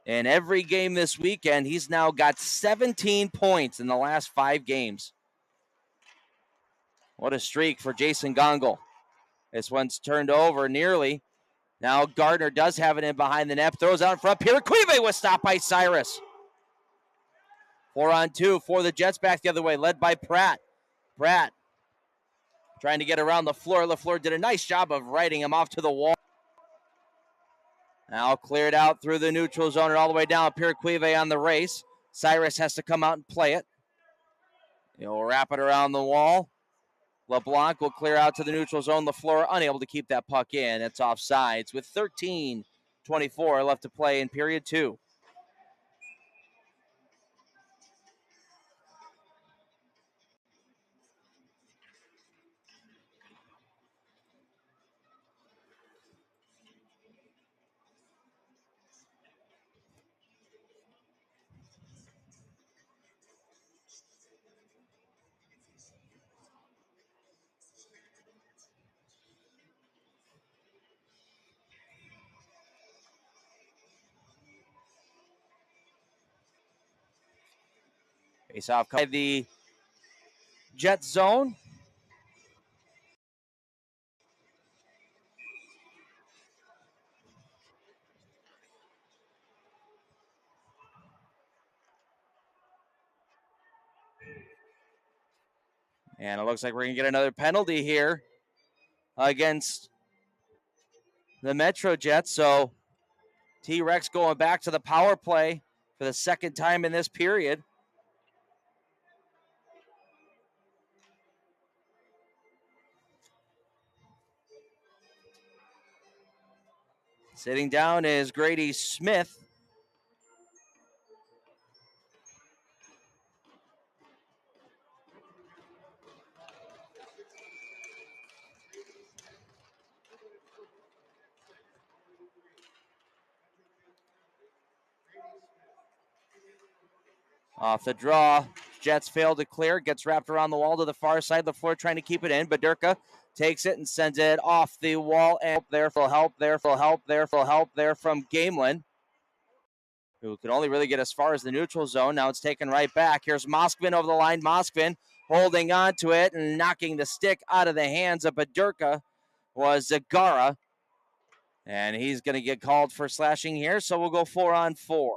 In every game this weekend, he's now got 17 points in the last 5 games. What a streak for Jason Gongol. This one's turned over nearly. Now Gardner does have it in behind the net. Throws out in front. Piraquive was stopped by Cyrus. 4-on-2 for the Jets, back the other way, led by Pratt. Pratt trying to get around LaFleur. LaFleur did a nice job of riding him off to the wall. Now cleared out through the neutral zone and all the way down. Piraquive on the race. Cyrus has to come out and play it. He'll wrap it around the wall. LeBlanc will clear out to the neutral zone. LaFleur unable to keep that puck in. It's offsides with 13:24 left to play in period 2. Face off by the Jet zone. And it looks like we're going to get another penalty here against the Metro Jets. So T-Rex going back to the power play for the second time in this period. Sitting down is Grady Smith. Off the draw, Jets fail to clear. Gets wrapped around the wall to the far side of the floor, trying to keep it in. Badurka takes it and sends it off the wall. And there for help there from Gamelin, who could only really get as far as the neutral zone. Now it's taken right back. Here's Moskvin over the line. Moskvin holding on to it and knocking the stick out of the hands of Badurka was Zagara. And he's going to get called for slashing here, so we'll go 4-on-4.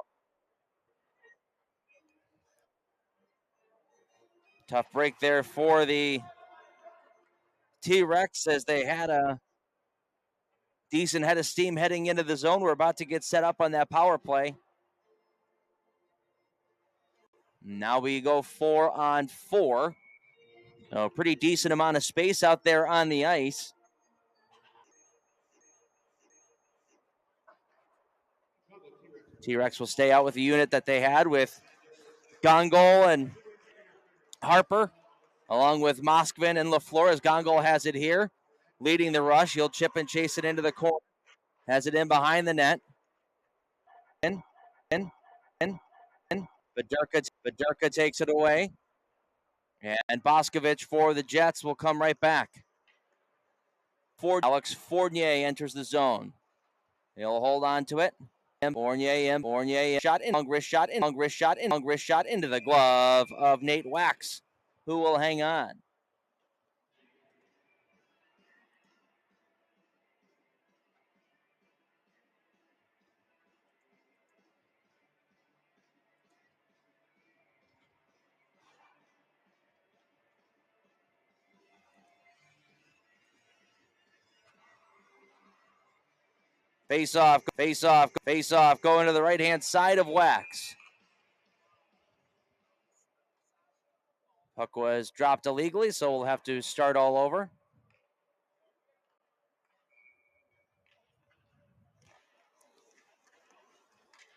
Tough break there for the T-Rex as they had a decent head of steam heading into the zone. We're about to get set up on that power play. Now we go 4-on-4. So pretty decent amount of space out there on the ice. T-Rex will stay out with the unit that they had with Gongol and Harper, along with Moskvin and LaFleur, as Gongol has it here, leading the rush. He'll chip and chase it into the corner. Has it in behind the net. Badurka takes it away. And Boscovich for the Jets will come right back. Alex Fournier enters the zone. He'll hold on to it. Fournier shot in, long wrist shot into the glove of Nate Wax, who will hang on. Face off, going to the right-hand side of Wax. Puck was dropped illegally, so we'll have to start all over.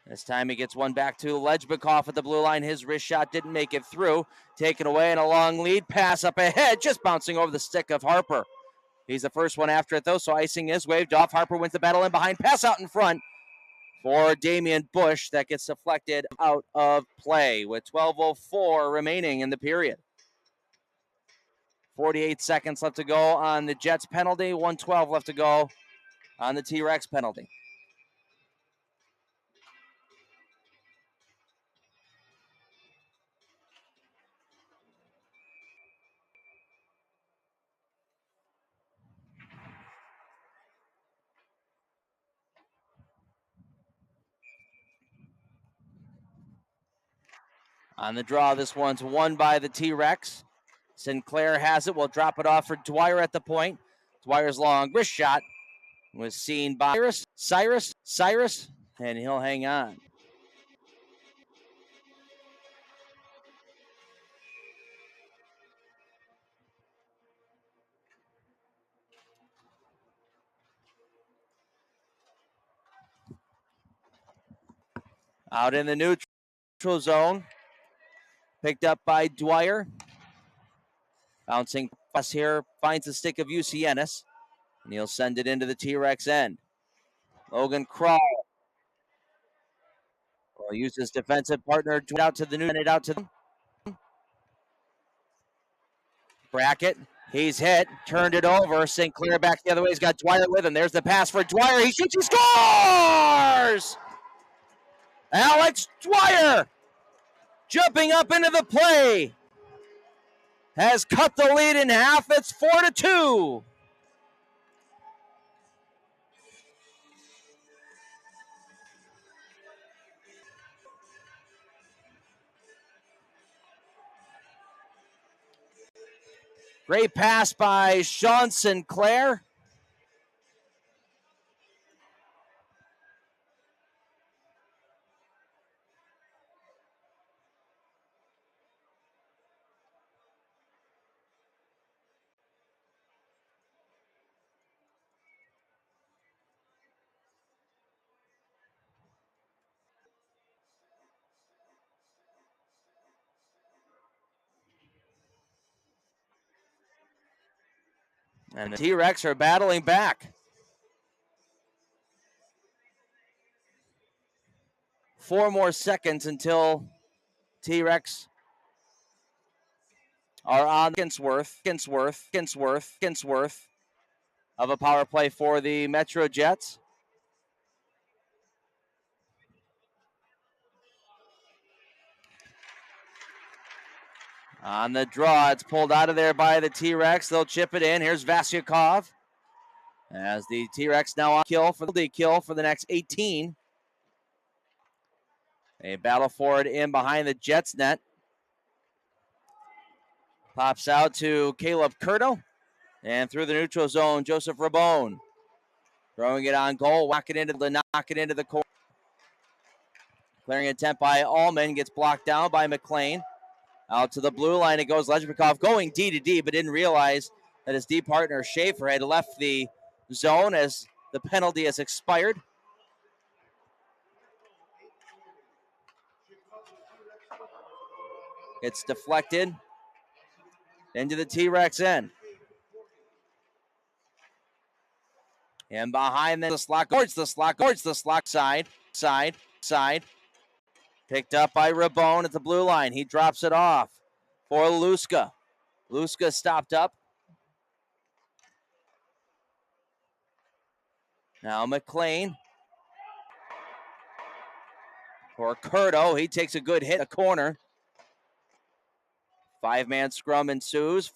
This time he gets one back to Lejbikov at the blue line. His wrist shot didn't make it through. Taken away and a long lead pass up ahead, just bouncing over the stick of Harper. He's the first one after it, though, so icing is waved off. Harper wins the battle in behind. Pass out in front for Damian Bush. That gets deflected out of play with 12:04 remaining in the period. 48 seconds left to go on the Jets penalty. 1:12 left to go on the T-Rex penalty. On the draw, this one's won by the T-Rex. Sinclair has it. We'll drop it off for Dwyer at the point. Dwyer's long wrist shot was seen by Cyrus, and he'll hang on. Out in the neutral zone. Picked up by Dwyer. Bouncing pass here, finds the stick of Ucienis, and he'll send it into the T-Rex end. Logan Crawl will use his defensive partner out to the new, it out to them. Brackett, he's hit, turned it over. Sinclair back the other way. He's got Dwyer with him. There's the pass for Dwyer. He shoots, he scores! Alex Dwyer, jumping up into the play, has cut the lead in half. It's 4-2. Great pass by Sean Sinclair. And the T-Rex are battling back. 4 more seconds until T-Rex are on Kinsworth of a power play for the Metro Jets. On the draw, it's pulled out of there by the T-Rex. They'll chip it in. Here's Vasyakov. As the T-Rex now on kill for the next 18. A battle forward in behind the Jets net. Pops out to Caleb Curto. And through the neutral zone, Joseph Rabone. Throwing it on goal, knock it into the corner. Clearing attempt by Allman, gets blocked down by McLean. Out to the blue line it goes. Lejbikov going D to D, but didn't realize that his D partner Schaefer had left the zone as the penalty has expired. It's deflected into the T-Rex end. And behind the slot, towards the slot side. Picked up by Rabone at the blue line. He drops it off for Luska. Luska stopped up. Now McLean for Curto. He takes a good hit, a corner. 5-man scrum ensues.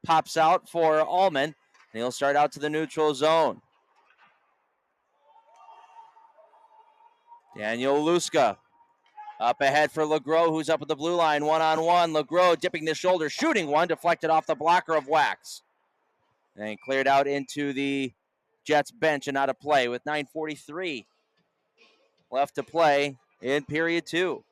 Pops out for Allman. And he'll start out to the neutral zone. Daniel Luska up ahead for LeGros, who's up at the blue line, one-on-one. LeGros dipping the shoulder, shooting one, deflected off the blocker of Wax. And cleared out into the Jets bench and out of play with 9:43 left to play in period 2.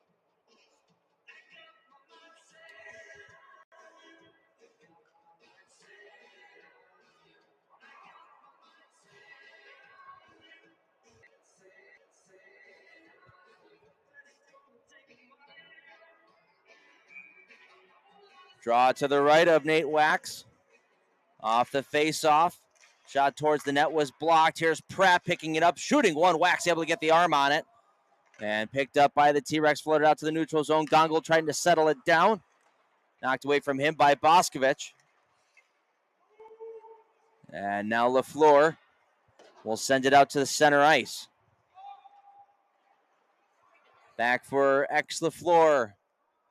Draw to the right of Nate Wax. Off the face-off. Shot towards the net was blocked. Here's Pratt picking it up, shooting one. Wax able to get the arm on it. And picked up by the T-Rex, floated out to the neutral zone. Gongol trying to settle it down. Knocked away from him by Boscovich. And now LaFleur will send it out to the center ice. Back for LaFleur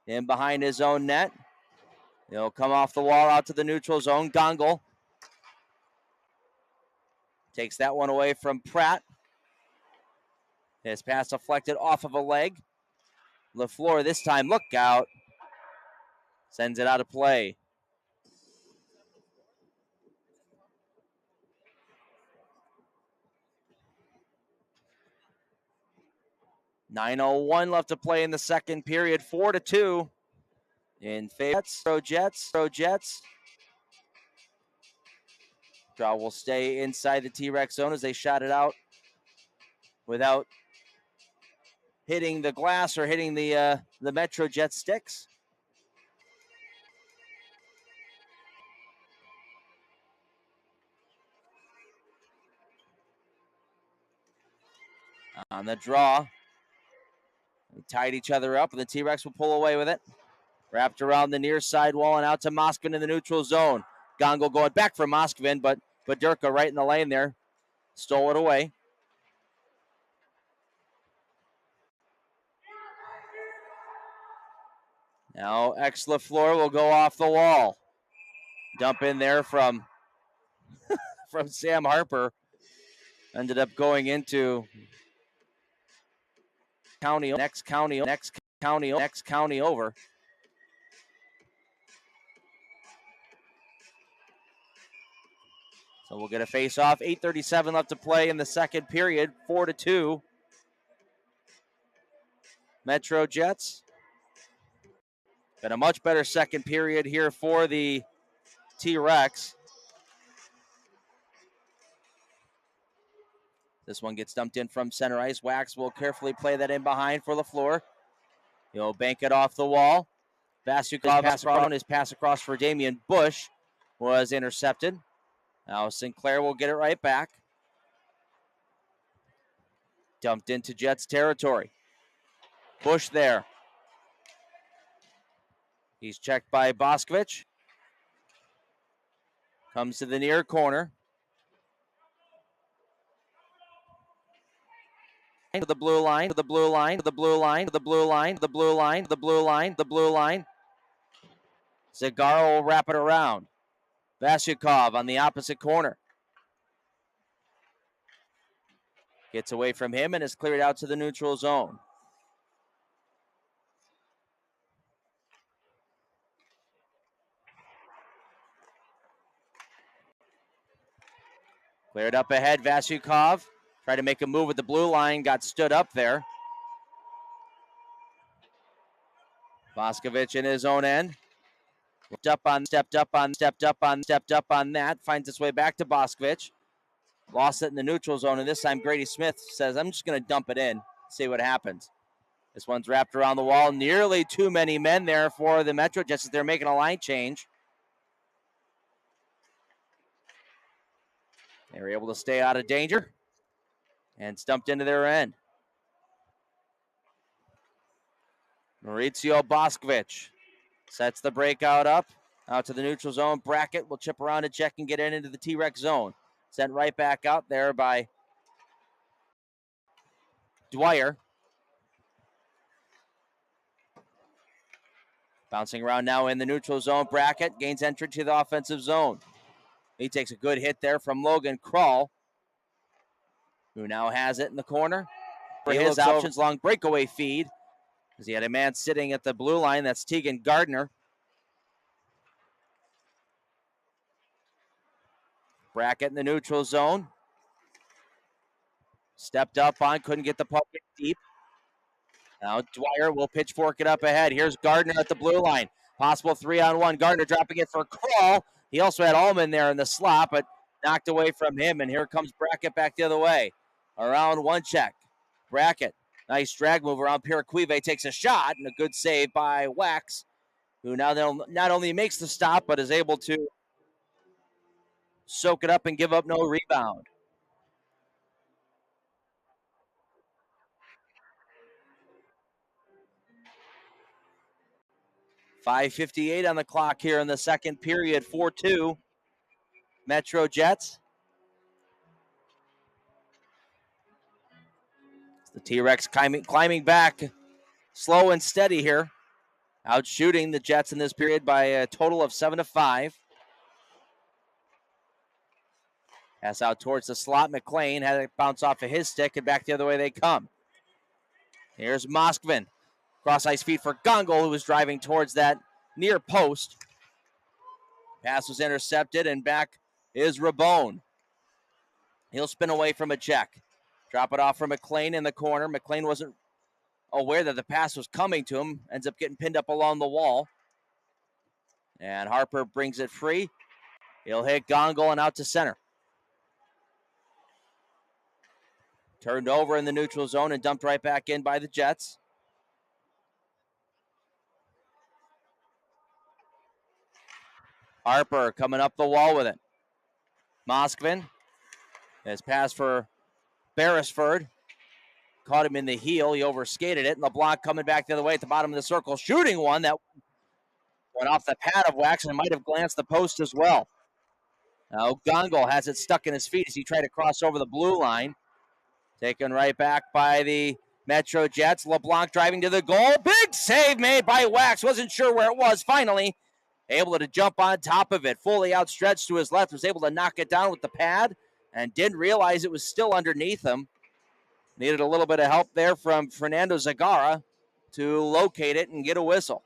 in behind his own net. He'll come off the wall out to the neutral zone. Gongol takes that one away from Pratt. His pass deflected off of a leg. LaFleur this time, look out. Sends it out of play. .901 left to play in the second period. 4-2 in favor. Jets. Draw will stay inside the T-Rex zone as they shot it out without hitting the glass or hitting the Metro Jet sticks. On the draw, they tied each other up, and the T-Rex will pull away with it. Wrapped around the near side wall and out to Moskvin in the neutral zone. Gongol going back for Moskvin, but Durka right in the lane there. Stole it away. Now LaFleur will go off the wall. Dump in there from Sam Harper. Ended up going into next county over. So we'll get a face-off. 8:37 left to play in the second period. 4-2. Metro Jets. Been a much better second period here for the T-Rex. This one gets dumped in from center ice. Wax will carefully play that in behind for LaFleur. He'll bank it off the wall. Vasyukov his pass across for Damian Bush was intercepted. Now Sinclair will get it right back. Dumped into Jets territory. Bush there. He's checked by Boscovich. Comes to the near corner. To the blue line, to the blue line, to the blue line, to the blue line, to the blue line, to the blue line, the blue line. Zagara will wrap it around. Vasyukov on the opposite corner. Gets away from him and is cleared out to the neutral zone. Cleared up ahead, Vasyukov. Tried to make a move with the blue line, got stood up there. Boscovich in his own end. Stepped up on that. Finds its way back to Boscovich. Lost it in the neutral zone, and this time Grady Smith says, I'm just going to dump it in, see what happens. This one's wrapped around the wall. Nearly too many men there for the Metro Jets as they're making a line change. They were able to stay out of danger and stumped into their end. Maurizio Boscovich sets the breakout up. Out to the neutral zone. Brackett will chip around a check and get into the T-Rex zone. Sent right back out there by Dwyer. Bouncing around now in the neutral zone. Brackett gains entry to the offensive zone. He takes a good hit there from Logan Krull, who now has it in the corner. For his options, long breakaway feed, as he had a man sitting at the blue line. That's Tegan Gardner. Brackett in the neutral zone. Stepped up on, couldn't get the puck deep. Now Dwyer will pitchfork it up ahead. Here's Gardner at the blue line. Possible 3-on-1. Gardner dropping it for Krull. He also had Ullman there in the slot, but knocked away from him. And here comes Brackett back the other way. Around one check. Brackett, nice drag move around Piraquive, takes a shot, and a good save by Wax, who now not only makes the stop, but is able to soak it up and give up no rebound. .5:58 on the clock here in the second period. 4-2 Metro Jets. The T-Rex climbing back slow and steady here. Out shooting the Jets in this period by a total of 7-5. Pass out towards the slot. McLean had it bounce off of his stick and back the other way they come. Here's Moskvin. Cross ice feed for Gongol, who was driving towards that near post. Pass was intercepted, and back is Rabone. He'll spin away from a check. Drop it off for McLean in the corner. McLean wasn't aware that the pass was coming to him. Ends up getting pinned up along the wall. And Harper brings it free. He'll hit Gongol and out to center. Turned over in the neutral zone and dumped right back in by the Jets. Harper coming up the wall with it. Moskvin has passed for Beresford. Caught him in the heel. He overskated it. And LeBlanc coming back the other way at the bottom of the circle. Shooting one that went off the pad of Wax and might have glanced the post as well. Now Gongol has it stuck in his feet as he tried to cross over the blue line. Taken right back by the Metro Jets. LeBlanc driving to the goal. Big save made by Wax. Wasn't sure where it was. Finally able to jump on top of it. Fully outstretched to his left. Was able to knock it down with the pad and didn't realize it was still underneath him. Needed a little bit of help there from Fernando Zagara to locate it and get a whistle.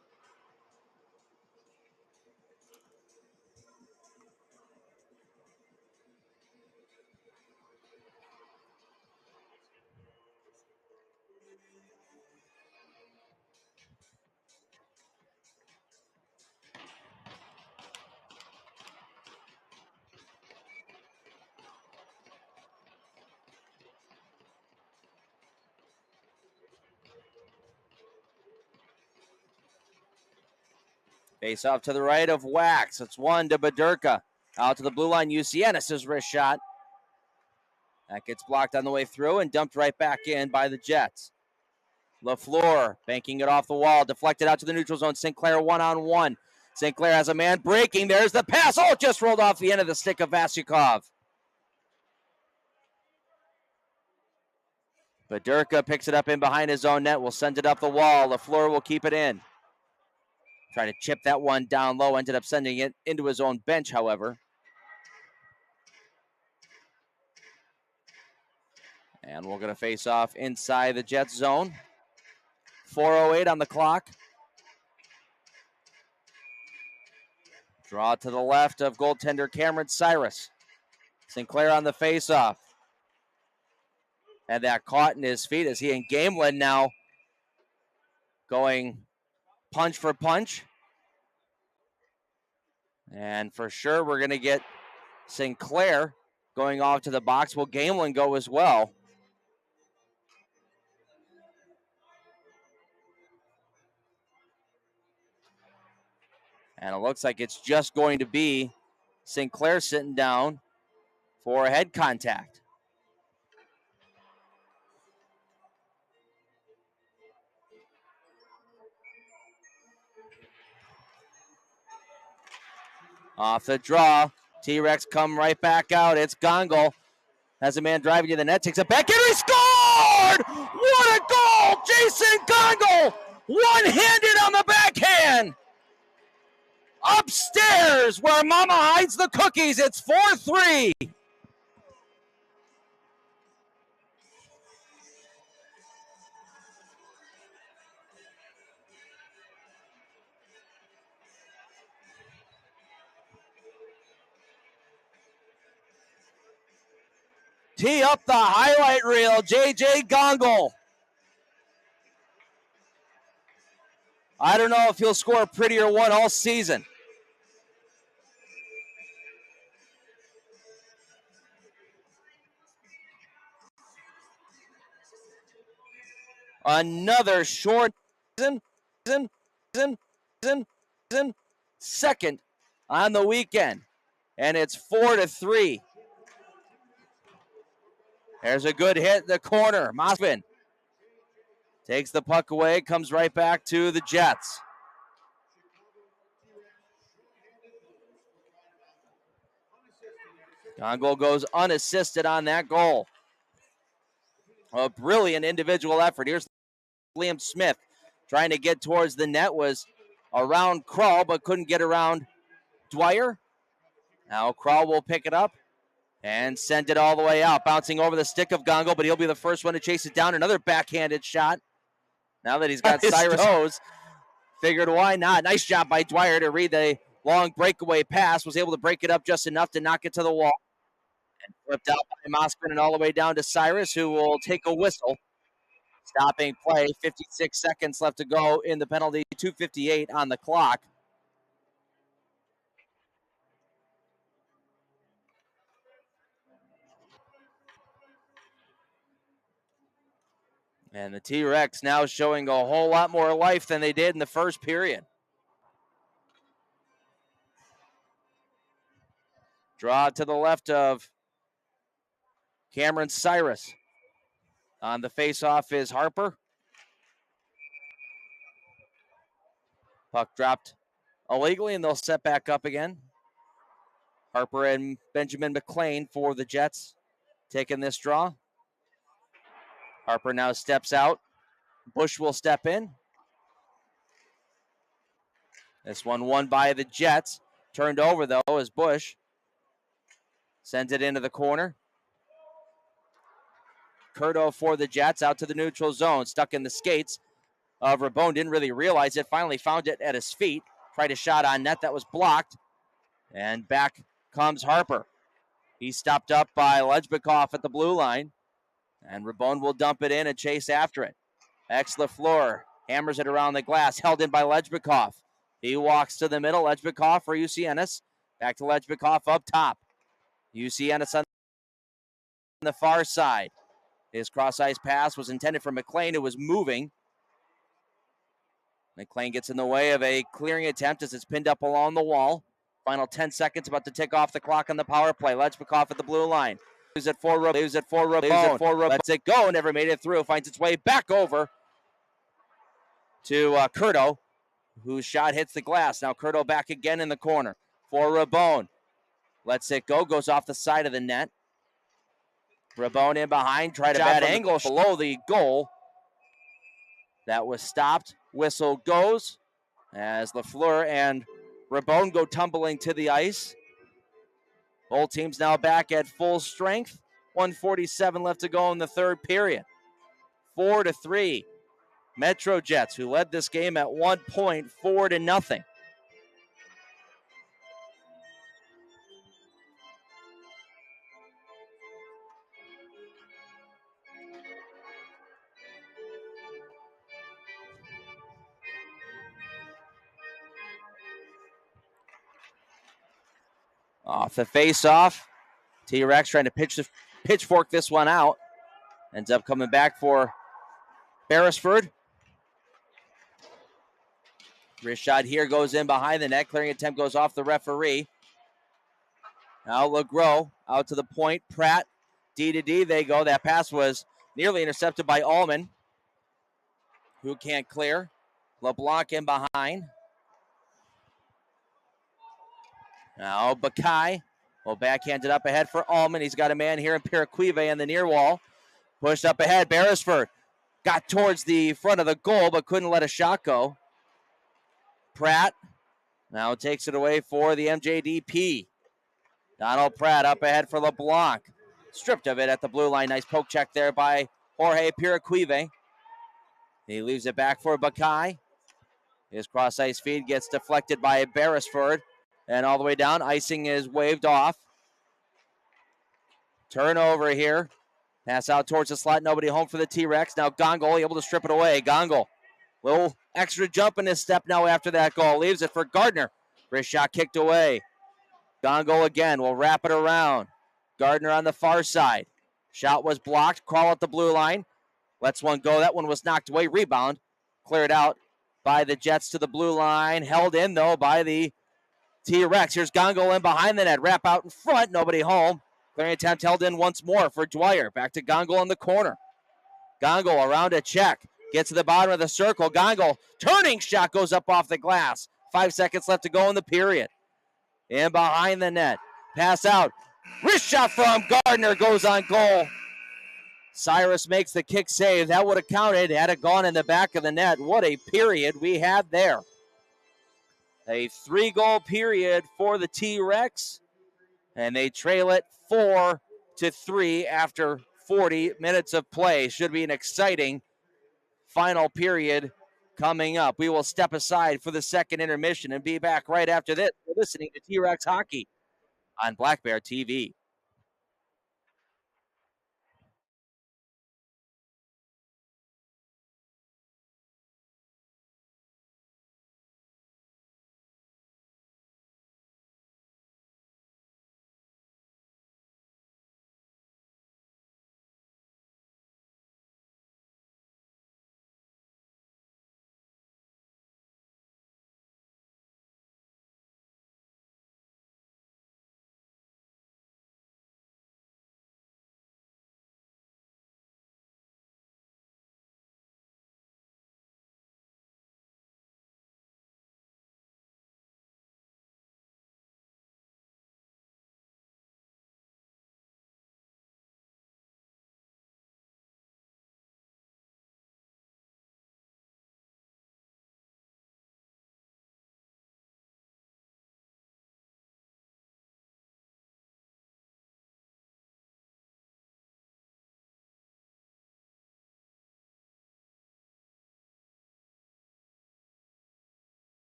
Face off to the right of Wax. It's one to Badurka. Out to the blue line, Ucianis' wrist shot. That gets blocked on the way through and dumped right back in by the Jets. LaFleur banking it off the wall, deflected out to the neutral zone. Sinclair one-on-one. Sinclair has a man breaking. There's the pass. Oh, it just rolled off the end of the stick of Vasyukov. Badurka picks it up in behind his own net. Will send it up the wall. LaFleur will keep it in. Try to chip that one down low. Ended up sending it into his own bench, however. And we're going to face off inside the Jets zone. 4:08 on the clock. Draw to the left of goaltender Cameron Cyrus. Sinclair on the faceoff. Had that caught in his feet as he and Gamelin now going punch for punch. And for sure we're going to get Sinclair going off to the box. Will Gamelin go as well? And it looks like it's just going to be Sinclair sitting down for a head contact. Off the draw, T-Rex come right back out. It's Gongol. Has a man driving to the net, takes it back, and he scored! What a goal! Jason Gongol, one-handed on the backhand. Upstairs, where Mama hides the cookies, it's 4-3. Tee up the highlight reel, J.J. Gongol. I don't know if he'll score a prettier one all season. Another short second on the weekend, and it's 4-3. There's a good hit in the corner. Mospin takes the puck away, comes right back to the Jets. Gongol goes unassisted on that goal. A brilliant individual effort. Here's Liam Smith trying to get towards the net, was around Krull, but couldn't get around Dwyer. Now Krull will pick it up and send it all the way out, bouncing over the stick of Gongol, but he'll be the first one to chase it down. Another backhanded shot. Now that he's got Cyrus Hose, figured why not. Nice job by Dwyer to read the long breakaway pass, was able to break it up just enough to knock it to the wall. And flipped out by Moskvin and all the way down to Cyrus, who will take a whistle. Stopping play, 56 seconds left to go in the penalty, 2:58 on the clock. And the T-Rex now showing a whole lot more life than they did in the first period. Draw to the left of Cameron Cyrus. On the face-off is Harper. Puck dropped illegally, and they'll set back up again. Harper and Benjamin McLean for the Jets taking this draw. Harper now steps out. Bush will step in. This one won by the Jets. Turned over, though, as Bush sends it into the corner. Curto for the Jets out to the neutral zone. Stuck in the skates of Rabone. Didn't really realize it. Finally found it at his feet. Tried a shot on net that was blocked. And back comes Harper. He's stopped up by Lejbikov at the blue line. And Rabone will dump it in and chase after it. LaFleur hammers it around the glass. Held in by Lejbikov. He walks to the middle. Lejbikov for Ucianis. Back to Lejbikov up top. Ucianis on the far side. His cross-ice pass was intended for McLean, who was moving. McLean gets in the way of a clearing attempt as it's pinned up along the wall. Final 10 seconds about to tick off the clock on the power play. Lechbikoff at the blue line. Leaves it for Rabone. Lets it go. Never made it through. Finds its way back over to Curto, whose shot hits the glass. Now Curto back again in the corner for Rabone. Lets it go. Goes off the side of the net. Rabone in behind. Tried a bad angle below the goal. That was stopped. Whistle goes as Lafleur and Rabone go tumbling to the ice. Both teams now back at full strength. 1:47 left to go in the third period. 4-3. Metro Jets, who led this game at 1 point, 4-0. Off the face-off, T-Rex trying to pitchfork this one out. Ends up coming back for Beresford. Wrist shot here goes in behind the net. Clearing attempt goes off the referee. Now LeGros out to the point. Pratt, D to D, they go. That pass was nearly intercepted by Allman, who can't clear. LeBlanc in behind. Now Bakai will backhand it up ahead for Allman. He's got a man here in Piraquive in the near wall. Pushed up ahead. Beresford got towards the front of the goal, but couldn't let a shot go. Pratt now takes it away for the MJDP. Donald Pratt up ahead for LeBlanc. Stripped of it at the blue line. Nice poke check there by Jorge Piraquive. He leaves it back for Bakai. His cross-ice feed gets deflected by Beresford. And all the way down, icing is waved off. Turnover here. Pass out towards the slot. Nobody home for the T-Rex. Now Gongol able to strip it away. Gongol, little extra jump in his step now after that goal. Leaves it for Gardner. Wrist shot kicked away. Gongol again will wrap it around. Gardner on the far side. Shot was blocked. Crawl at the blue line. Lets one go. That one was knocked away. Rebound. Cleared out by the Jets to the blue line. Held in, though, by the T-Rex. Here's Gongol in behind the net. Wrap out in front. Nobody home. Clearing attempt held in once more for Dwyer. Back to Gongol in the corner. Gongol around a check. Gets to the bottom of the circle. Gongol turning shot goes up off the glass. 5 seconds left to go in the period. In behind the net. Pass out. Wrist shot from Gardner goes on goal. Cyrus makes the kick save. That would have counted had it gone in the back of the net. What a period we had there. A 3-goal period for the T-Rex. And they trail it 4-3 after 40 minutes of play. Should be an exciting final period coming up. We will step aside for the second intermission and be back right after this. We're listening to T-Rex Hockey on Black Bear TV.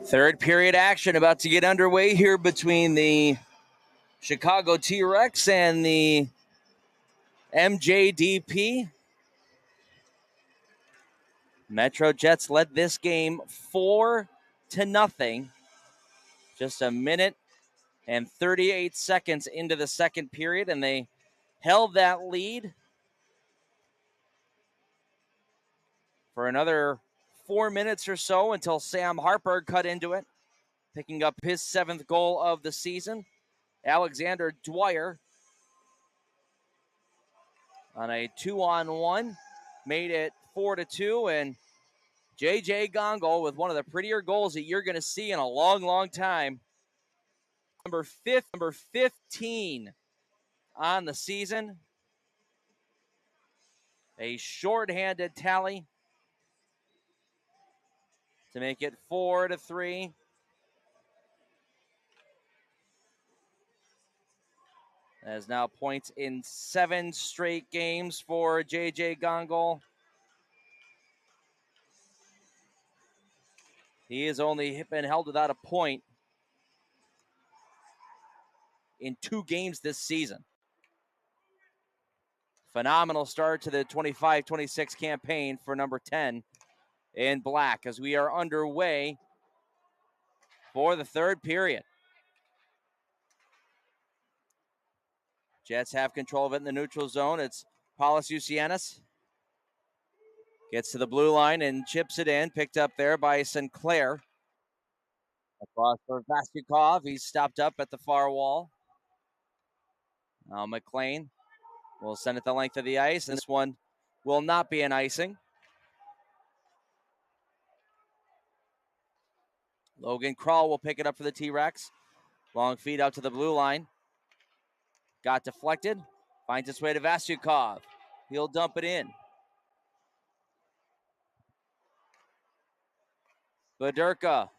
Third period action about to get underway here between the Chicago T-Rex and the MJDP. Metro Jets led this game 4-0. Just a minute and 38 seconds into the second period, and they held that lead for another 4 minutes or so until Sam Harper cut into it, picking up his 7th goal of the season. Alexander Dwyer on a 2-on-1 made it 4-2, and JJ Gongo with one of the prettier goals that you're going to see in a long, long time. Number 15 on the season. A shorthanded tally to make it 4-3. As now points in 7 straight games for JJ Gongo. He has only been held without a point in 2 games this season. Phenomenal start to the 25-26 campaign for number 10 in black as we are underway for the third period. Jets have control of it in the neutral zone. It's Paulus Ucianis. Gets to the blue line and chips it in. Picked up there by Sinclair. Across for Vasyukov. He's stopped up at the far wall. Now McLean will send it the length of the ice. And this one will not be an icing. Logan Kral will pick it up for the T-Rex. Long feed out to the blue line. Got deflected. Finds its way to Vasyukov. He'll dump it in. Badurka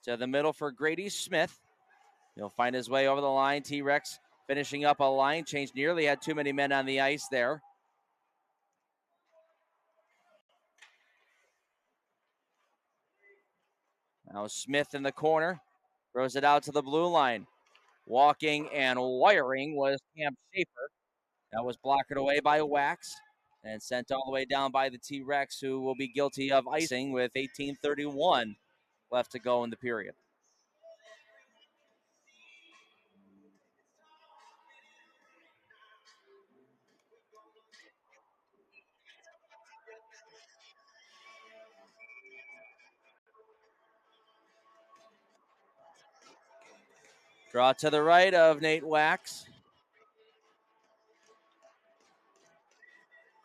to the middle for Grady Smith. He'll find his way over the line. T-Rex finishing up a line change. Nearly had too many men on the ice there. Now Smith in the corner. Throws it out to the blue line. Walking and wiring was Cam Schaefer. That was blocked away by Wax and sent all the way down by the T-Rex, who will be guilty of icing with 18:31 left to go in the period. Draw to the right of Nate Wax.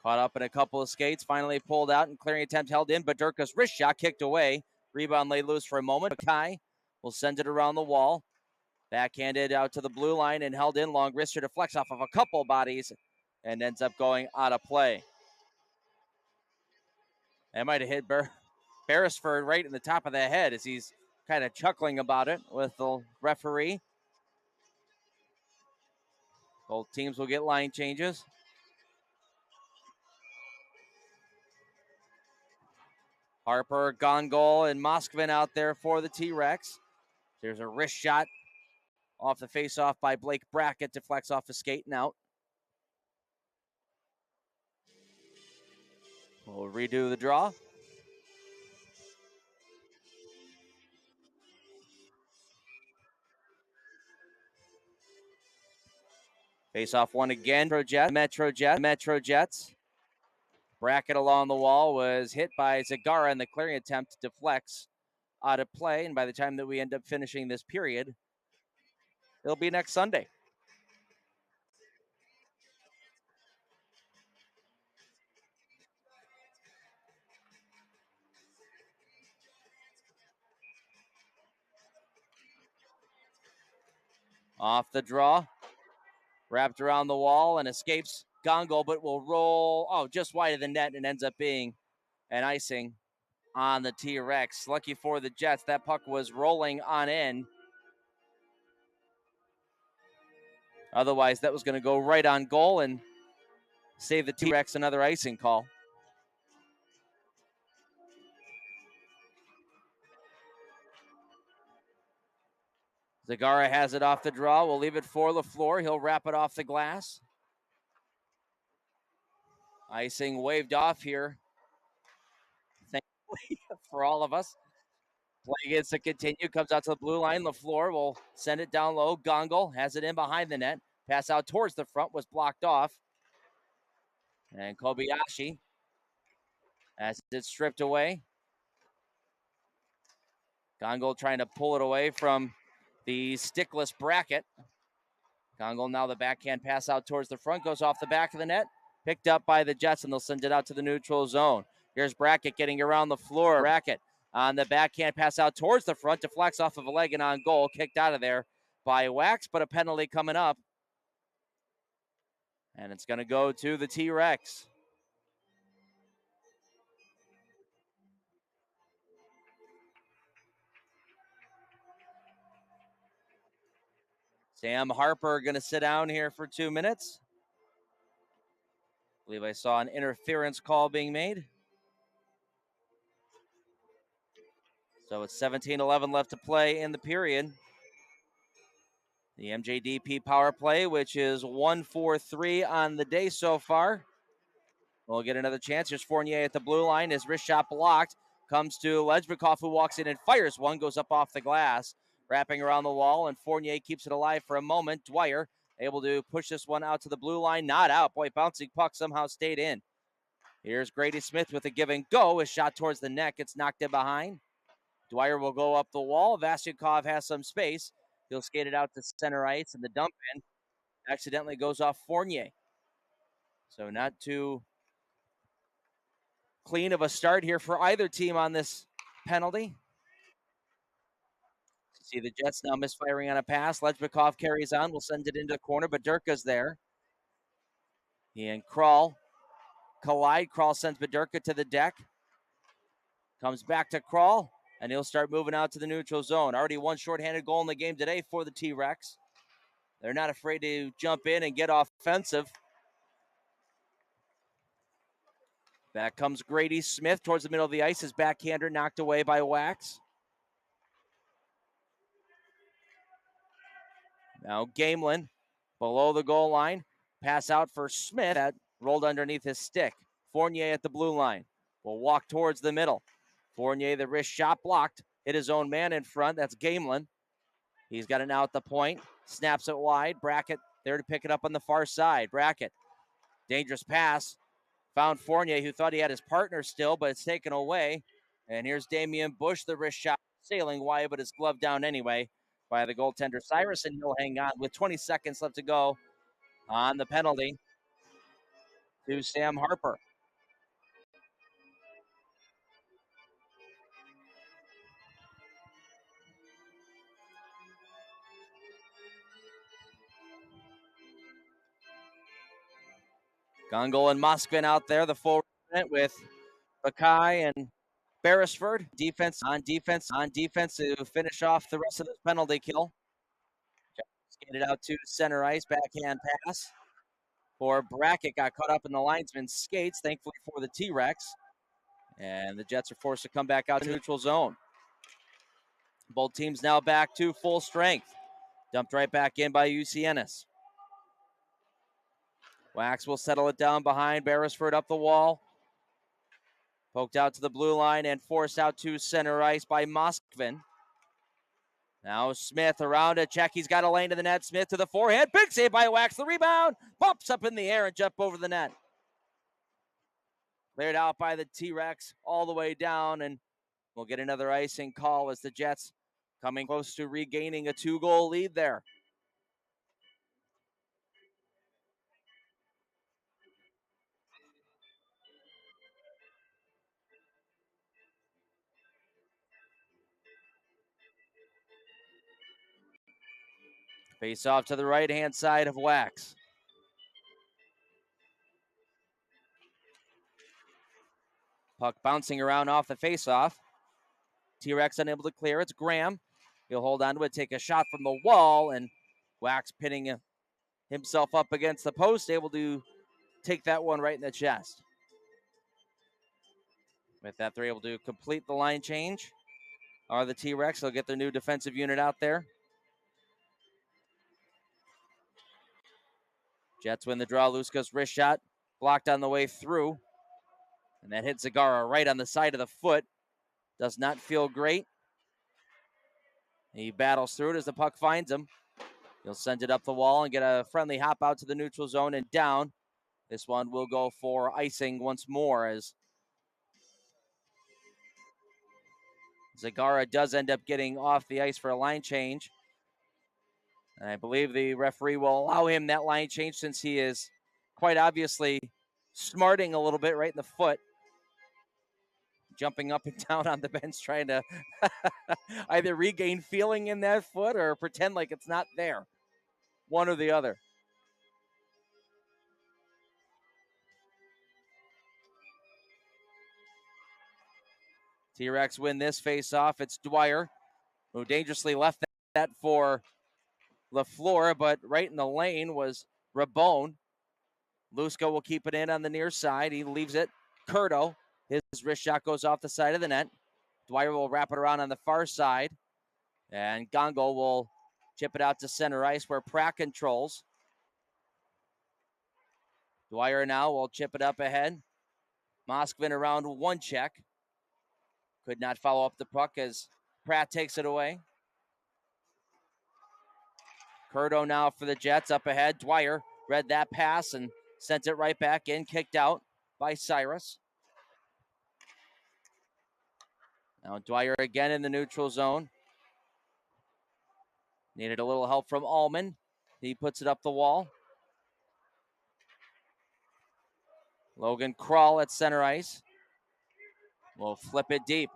Caught up in a couple of skates, finally pulled out and clearing attempt held in. Badurka's wrist shot kicked away. Rebound laid loose for a moment. Kai will send it around the wall. Backhanded out to the blue line and held in. Long wrister deflects off of a couple bodies and ends up going out of play. That might have hit Beresford right in the top of the head as he's kind of chuckling about it with the referee. Both teams will get line changes. Harper, Gongol, and Moskvin out there for the T-Rex. There's a wrist shot off the face-off by Blake Brackett. Deflects off the skate and out. We'll redo the draw. Face-off one again. Metro Jets. Brackett along the wall was hit by Zagara, and the clearing attempt deflects out of play. And by the time that we end up finishing this period, it'll be next Sunday. Off the draw. Wrapped around the wall and escapes Gongo, but will roll, just wide of the net and ends up being an icing on the T-Rex. Lucky for the Jets, that puck was rolling on end. Otherwise, that was going to go right on goal and save the T-Rex another icing call. Zagara has it off the draw. We'll leave it for LaFleur. He'll wrap it off the glass. Icing waved off here. Thankfully for all of us. Play against to continue. Comes out to the blue line. LaFleur will send it down low. Gongle has it in behind the net. Pass out towards the front was blocked off. And Kobayashi has it stripped away. Gongle trying to pull it away from the stickless Brackett. Gongle now the backhand pass out towards the front. Goes off the back of the net. Picked up by the Jets, and they'll send it out to the neutral zone. Here's Brackett getting around the floor. Brackett on the backhand pass out towards the front. Deflects off of a leg and on goal. Kicked out of there by Wax, but a penalty coming up. And it's going to go to the T-Rex. Sam Harper going to sit down here for 2 minutes. I believe I saw an interference call being made. So it's 17-11 left to play in the period. The MJDP power play, which is 1-4-3 on the day so far. We'll get another chance. Here's Fournier at the blue line. His wrist shot blocked. Comes to Lejbikov, who walks in and fires one. Goes up off the glass. Wrapping around the wall, and Fournier keeps it alive for a moment. Dwyer able to push this one out to the blue line. Not out. Boy, bouncing puck somehow stayed in. Here's Grady Smith with a give and go. A shot towards the net. Gets knocked in behind. Dwyer will go up the wall. Vasyukov has some space. He'll skate it out to center ice, and the dump in accidentally goes off Fournier. So not too clean of a start here for either team on this penalty. See the Jets now misfiring on a pass. Lejbikov carries on. We'll send it into the corner, but Durka's there. He and Kral collide. Kral sends Bedurka to the deck. Comes back to Kral, and he'll start moving out to the neutral zone. Already one shorthanded goal in the game today for the T-Rex. They're not afraid to jump in and get offensive. Back comes Grady Smith towards the middle of the ice. His backhander knocked away by Wax. Now Gamelin below the goal line. Pass out for Smith. That rolled underneath his stick. Fournier at the blue line. Will walk towards the middle. Fournier, the wrist shot blocked. Hit his own man in front. That's Gamelin. He's got it now at the point. Snaps it wide. Brackett there to pick it up on the far side. Brackett. Dangerous pass. Found Fournier, who thought he had his partner still, but it's taken away. And here's Damian Bush, the wrist shot sailing wide, but it's gloved down anyway by the goaltender Cyrus, and he'll hang on with 20 seconds left to go on the penalty to Sam Harper. Gongle and Moskvin out there, the full with Bakai and Beresford. Defense to finish off the rest of this penalty kill. Skated out to center ice, backhand pass for Brackett. Got caught up in the linesman's skates, thankfully for the T-Rex. And the Jets are forced to come back out to neutral zone. Both teams now back to full strength. Dumped right back in by UCNS. Wax will settle it down behind Beresford up the wall. Poked out to the blue line and forced out to center ice by Moskvin. Now Smith around a check. He's got a lane to the net. Smith to the forehand. Big save by Wax. The rebound. Bumps up in the air and jump over the net. Cleared out by the T-Rex all the way down, and we'll get another icing call as the Jets coming close to regaining a 2-goal lead there. Face off to the right-hand side of Wax. Puck bouncing around off the face-off. T-Rex unable to clear. It's Graham. He'll hold on to it, take a shot from the wall, and Wax pinning himself up against the post, able to take that one right in the chest. With that, they're able to complete the line change. Are the T-Rex. They'll get their new defensive unit out there. Jets win the draw. Luska's wrist shot blocked on the way through. And that hit Zagara right on the side of the foot. Does not feel great. He battles through it as the puck finds him. He'll send it up the wall and get a friendly hop out to the neutral zone and down. This one will go for icing once more as Zagara does end up getting off the ice for a line change. And I believe the referee will allow him that line change since he is quite obviously smarting a little bit right in the foot. Jumping up and down on the bench trying to either regain feeling in that foot or pretend like it's not there. One or the other. T-Rex win this face-off. It's Dwyer who dangerously left that for LaFleur, but right in the lane was Rabone. Luska will keep it in on the near side. He leaves it. Curto, his wrist shot goes off the side of the net. Dwyer will wrap it around on the far side. And Gongo will chip it out to center ice where Pratt controls. Dwyer now will chip it up ahead. Moskvin around one check. Could not follow up the puck as Pratt takes it away. Curto now for the Jets up ahead. Dwyer read that pass and sent it right back in, kicked out by Cyrus. Now Dwyer again in the neutral zone. Needed a little help from Allman. He puts it up the wall. Logan Kral at center ice. Will flip it deep.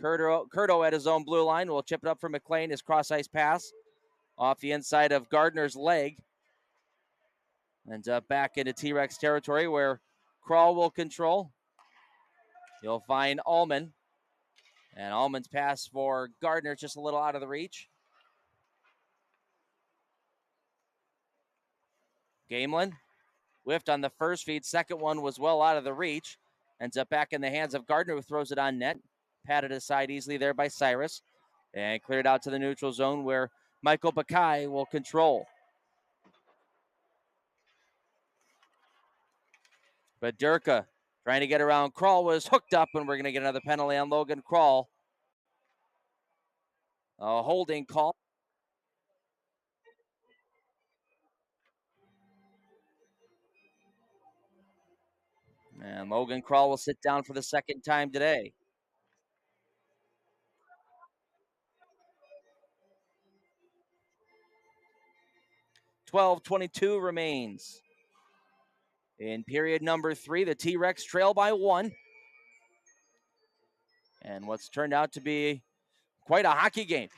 Curto at his own blue line will chip it up for McLean. His cross ice pass off the inside of Gardner's leg. And back into T-Rex territory where Kral will control. You'll find Allman. And Allman's pass for Gardner just a little out of the reach. Gamelin whiffed on the first feed. Second one was well out of the reach. Ends up back in the hands of Gardner, who throws it on net. Patted aside easily there by Cyrus. And cleared out to the neutral zone where Michael Bakai will control. But Durka trying to get around Kral was hooked up, and we're going to get another penalty on Logan Kral. A holding call. And Logan Kral will sit down for the second time today. 12:22 remains. In period number 3, the T-Rex trail by 1. And what's turned out to be quite a hockey game.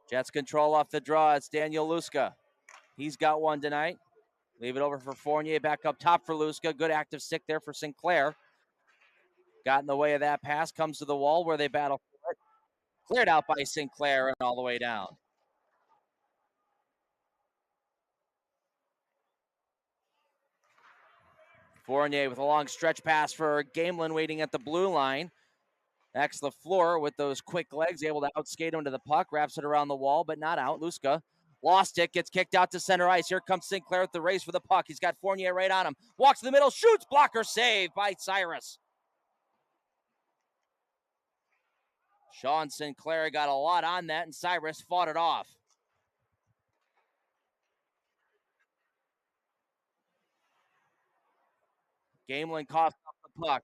Jets control off the draw. It's Daniel Luska. He's got one tonight. Leave it over for Fournier. Back up top for Luska. Good active stick there for Sinclair. Got in the way of that pass. Comes to the wall where they battle for it. Cleared out by Sinclair and all the way down. Fournier with a long stretch pass for Gamelin waiting at the blue line. Max LaFleur with those quick legs, able to outskate him to the puck. Wraps it around the wall, but not out. Luska lost it, gets kicked out to center ice. Here comes Sinclair with the race for the puck. He's got Fournier right on him. Walks to the middle, shoots, blocker save by Cyrus. Sean Sinclair got a lot on that, and Cyrus fought it off. Gamelin coughs up the puck.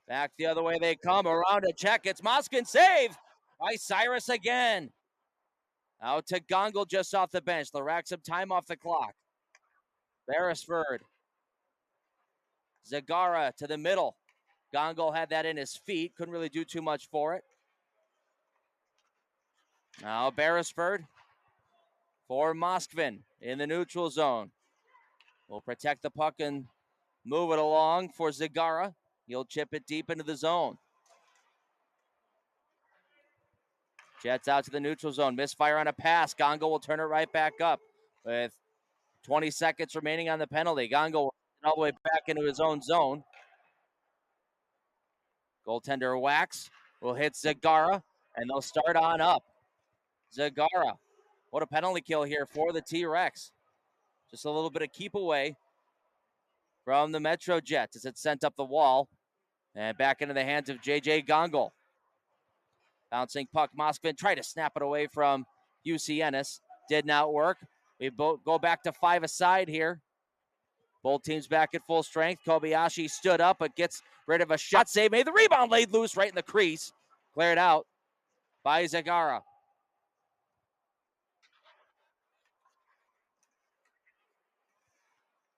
Back the other way they come. Around a check. It's Moskin saved by Cyrus again. Out to Gongle just off the bench. They'll rack some time off the clock. Beresford. Zagara to the middle. Gongle had that in his feet. Couldn't really do too much for it. Now Beresford for Moskvin in the neutral zone. Will protect the puck and move it along for Zagara. He'll chip it deep into the zone. Jets out to the neutral zone. Misfire on a pass. Gongo will turn it right back up with 20 seconds remaining on the penalty. Gongo all the way back into his own zone. Goaltender Wax will hit Zagara, and they'll start on up. Zagara, what a penalty kill here for the T-Rex. Just a little bit of keep away from the Metro Jets as it's sent up the wall and back into the hands of JJ Gongol. Bouncing puck, Moskvin tried to snap it away from UC Ennis. Did not work. We go back to 5 aside here. Both teams back at full strength. Kobayashi stood up but gets rid of a shot save. Made the rebound laid loose right in the crease. Cleared out by Zagara.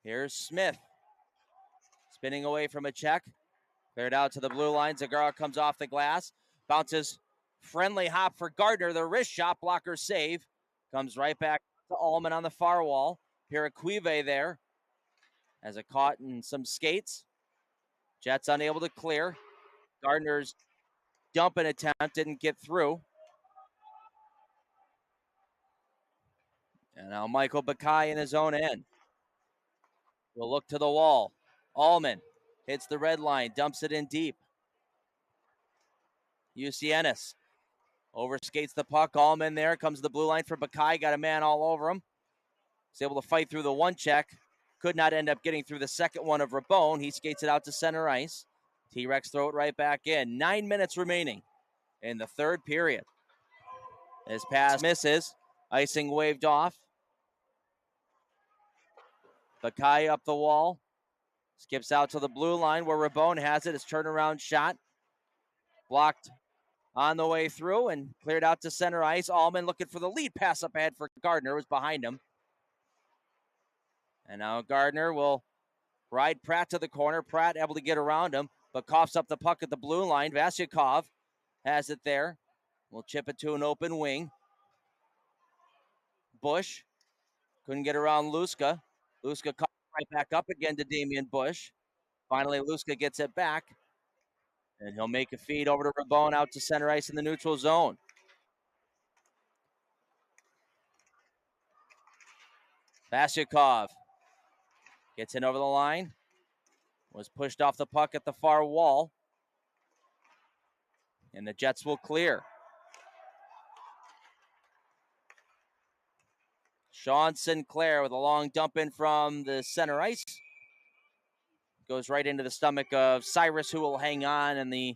Here's Smith. Spinning away from a check. Cleared out to the blue line. Zagara comes off the glass. Bounces. Friendly hop for Gardner. The wrist shot blocker save. Comes right back to Allman on the far wall. Piraquive there as it caught in some skates. Jets unable to clear. Gardner's dumping attempt didn't get through. And now Michael Bakai in his own end. Will look to the wall. Allman hits the red line, dumps it in deep. UC Ennis overskates the puck. Allman there, comes to the blue line for Bakai. Got a man all over him. He's able to fight through the one check. Could not end up getting through the second one of Rabone. He skates it out to center ice. T-Rex throw it right back in. 9 minutes remaining in the third period. His pass misses. Icing waved off. Bakai up the wall. Skips out to the blue line where Rabone has it. His turnaround shot. Blocked on the way through and cleared out to center ice. Allman looking for the lead pass up ahead for Gardner. It was behind him. And now Gardner will ride Pratt to the corner. Pratt able to get around him, but coughs up the puck at the blue line. Vasyukov has it there. We'll chip it to an open wing. Bush couldn't get around Luska. Luska caught right back up again to Damian Bush. Finally, Luska gets it back. And he'll make a feed over to Rabone out to center ice in the neutral zone. Vasyukov gets in over the line. Was pushed off the puck at the far wall. And the Jets will clear. Sean Sinclair with a long dump in from the center ice. Goes right into the stomach of Cyrus, who will hang on, and the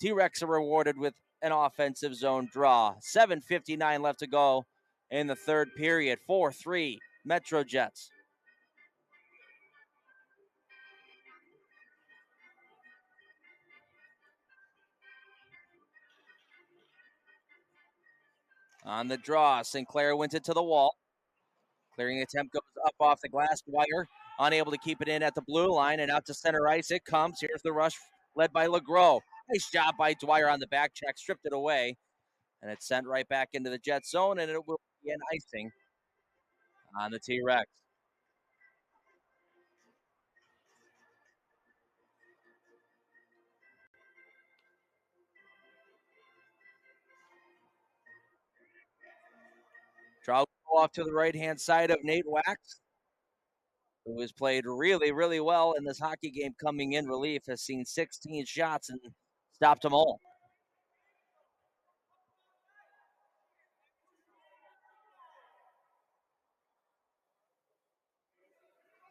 T-Rex are rewarded with an offensive zone draw. 7:59 left to go in the third period. 4-3 Metro Jets. On the draw, Sinclair wins it to the wall. Clearing attempt goes up off the glass. Dwyer unable to keep it in at the blue line, and out to center ice it comes. Here's the rush led by LeGros. Nice job by Dwyer on the back check, stripped it away, and it's sent right back into the Jet zone, and it will be an icing on the T-Rex. Trout off to the right-hand side of Nate Wax, who has played really, really well in this hockey game coming in relief, has seen 16 shots and stopped them all.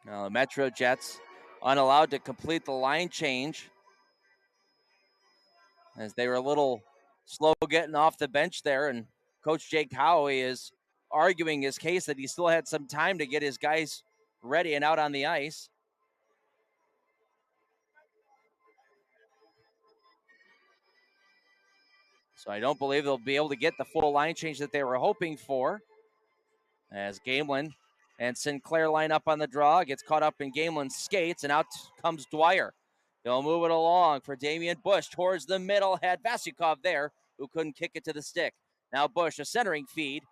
Now the Metro Jets unallowed to complete the line change as they were a little slow getting off the bench there, and Coach Jake Howie is arguing his case that he still had some time to get his guys ready and out on the ice. So I don't believe they'll be able to get the full line change that they were hoping for, as Gamelin and Sinclair line up on the draw. Gets caught up in Gamelin's skates, and out comes Dwyer. They'll move it along for Damian Bush towards the middle. Had Vasyukov there, who couldn't kick it to the stick. Now Bush, a centering feed,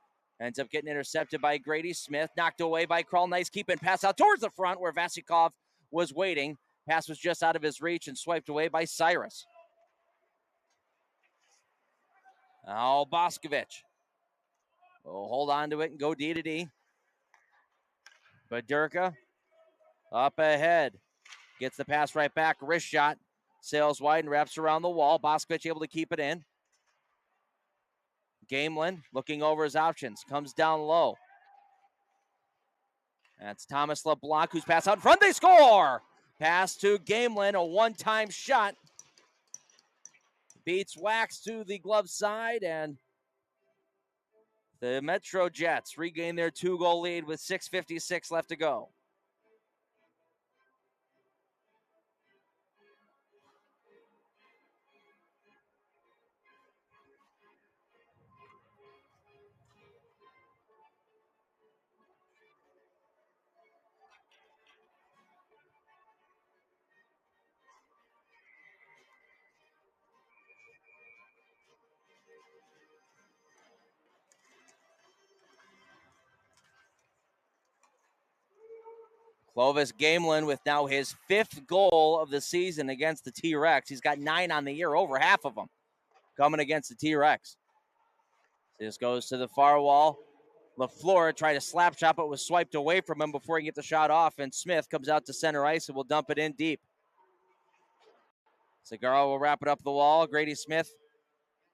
ends up getting intercepted by Grady Smith. Knocked away by Krull. Nice keep and pass out towards the front where Vasyukov was waiting. Pass was just out of his reach and swiped away by Cyrus. Now Boscovich will hold on to it and go D to D. Badurka up ahead. Gets the pass right back. Wrist shot. Sails wide and wraps around the wall. Boscovich able to keep it in. Gamelin looking over his options. Comes down low. That's Thomas LeBlanc who's passed out in front. They score! Pass to Gamelin, a one-time shot. Beats Wax to the glove side, and the Metro Jets regain their 2-goal lead with 6:56 left to go. Clovis Gamelin with now his 5th goal of the season against the T-Rex. He's got 9 on the year, over half of them coming against the T-Rex. This goes to the far wall. LaFleur tried to slap shot, but was swiped away from him before he can get the shot off, and Smith comes out to center ice and will dump it in deep. Segarra will wrap it up the wall. Grady Smith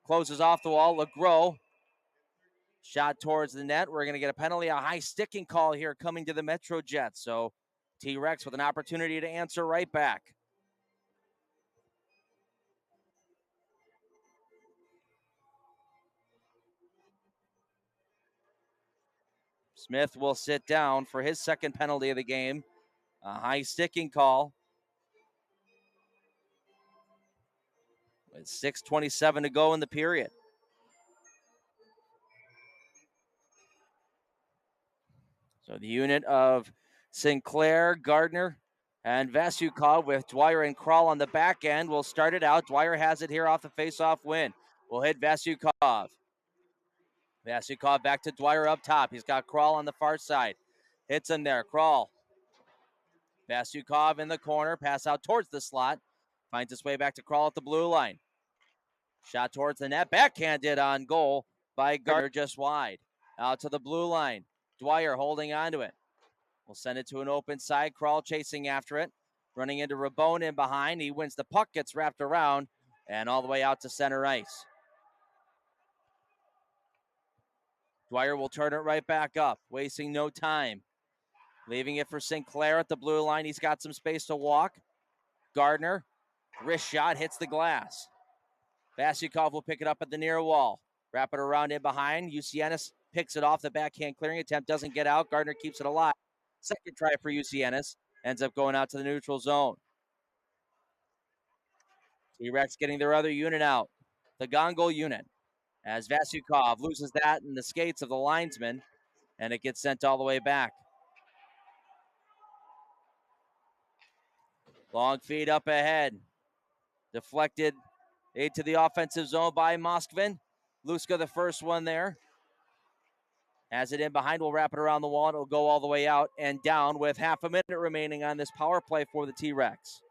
closes off the wall. LeGros shot towards the net. We're going to get a penalty, a high sticking call here coming to the Metro Jets. So T-Rex with an opportunity to answer right back. Smith will sit down for his second penalty of the game. A high sticking call. With 6:27 to go in the period. So the unit of Sinclair, Gardner, and Vasukov with Dwyer and Krall on the back end will start it out. Dwyer has it here off the faceoff win. Will hit Vasukov. Vasukov back to Dwyer up top. He's got Krall on the far side. Hits him there. Krall. Vasukov in the corner. Pass out towards the slot. Finds his way back to Krall at the blue line. Shot towards the net. Backhanded on goal by Gardner just wide. Out to the blue line. Dwyer holding on to it. We'll send it to an open side. Krall chasing after it. Running into Rabone in behind. He wins the puck, gets wrapped around, and all the way out to center ice. Dwyer will turn it right back up, wasting no time. Leaving it for Sinclair at the blue line. He's got some space to walk. Gardner, wrist shot, hits the glass. Vasukov will pick it up at the near wall. Wrap it around in behind. Ucienis picks it off. The backhand clearing attempt doesn't get out. Gardner keeps it alive. Second try for Ucienis. Ends up going out to the neutral zone. T-Rex getting their other unit out. The Gongol unit. As Vasukov loses that in the skates of the linesman, and it gets sent all the way back. Long feed up ahead. Deflected into the offensive zone by Moskvin. Luska the first one there. Has it in behind, we'll wrap it around the wall. It'll go all the way out and down with half a minute remaining on this power play for the T-Rex.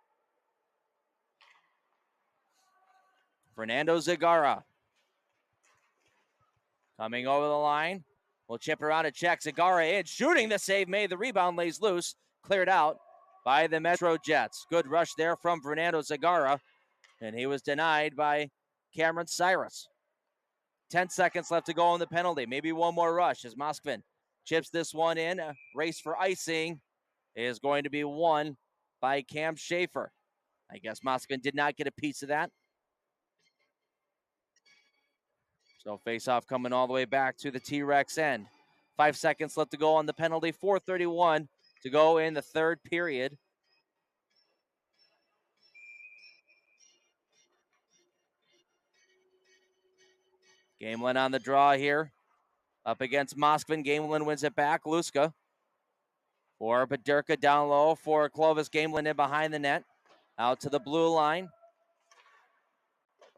Fernando Segarra coming over the line. We'll chip around a check. Segarra in, shooting the save made. The rebound lays loose. Cleared out by the Metro Jets. Good rush there from Fernando Segarra, and he was denied by Cameron Cyrus. 10 seconds left to go on the penalty. Maybe one more rush as Moskvin chips this one in. A race for icing is going to be won by Cam Schaefer. I guess Moskvin did not get a piece of that. So face-off coming all the way back to the T-Rex end. 5 seconds left to go on the penalty. 4:31 to go in the third period. Gamelin on the draw here. Up against Moskvin. Gamelin wins it back. Luska for Baderka down low for Clovis. Gamelin in behind the net. Out to the blue line.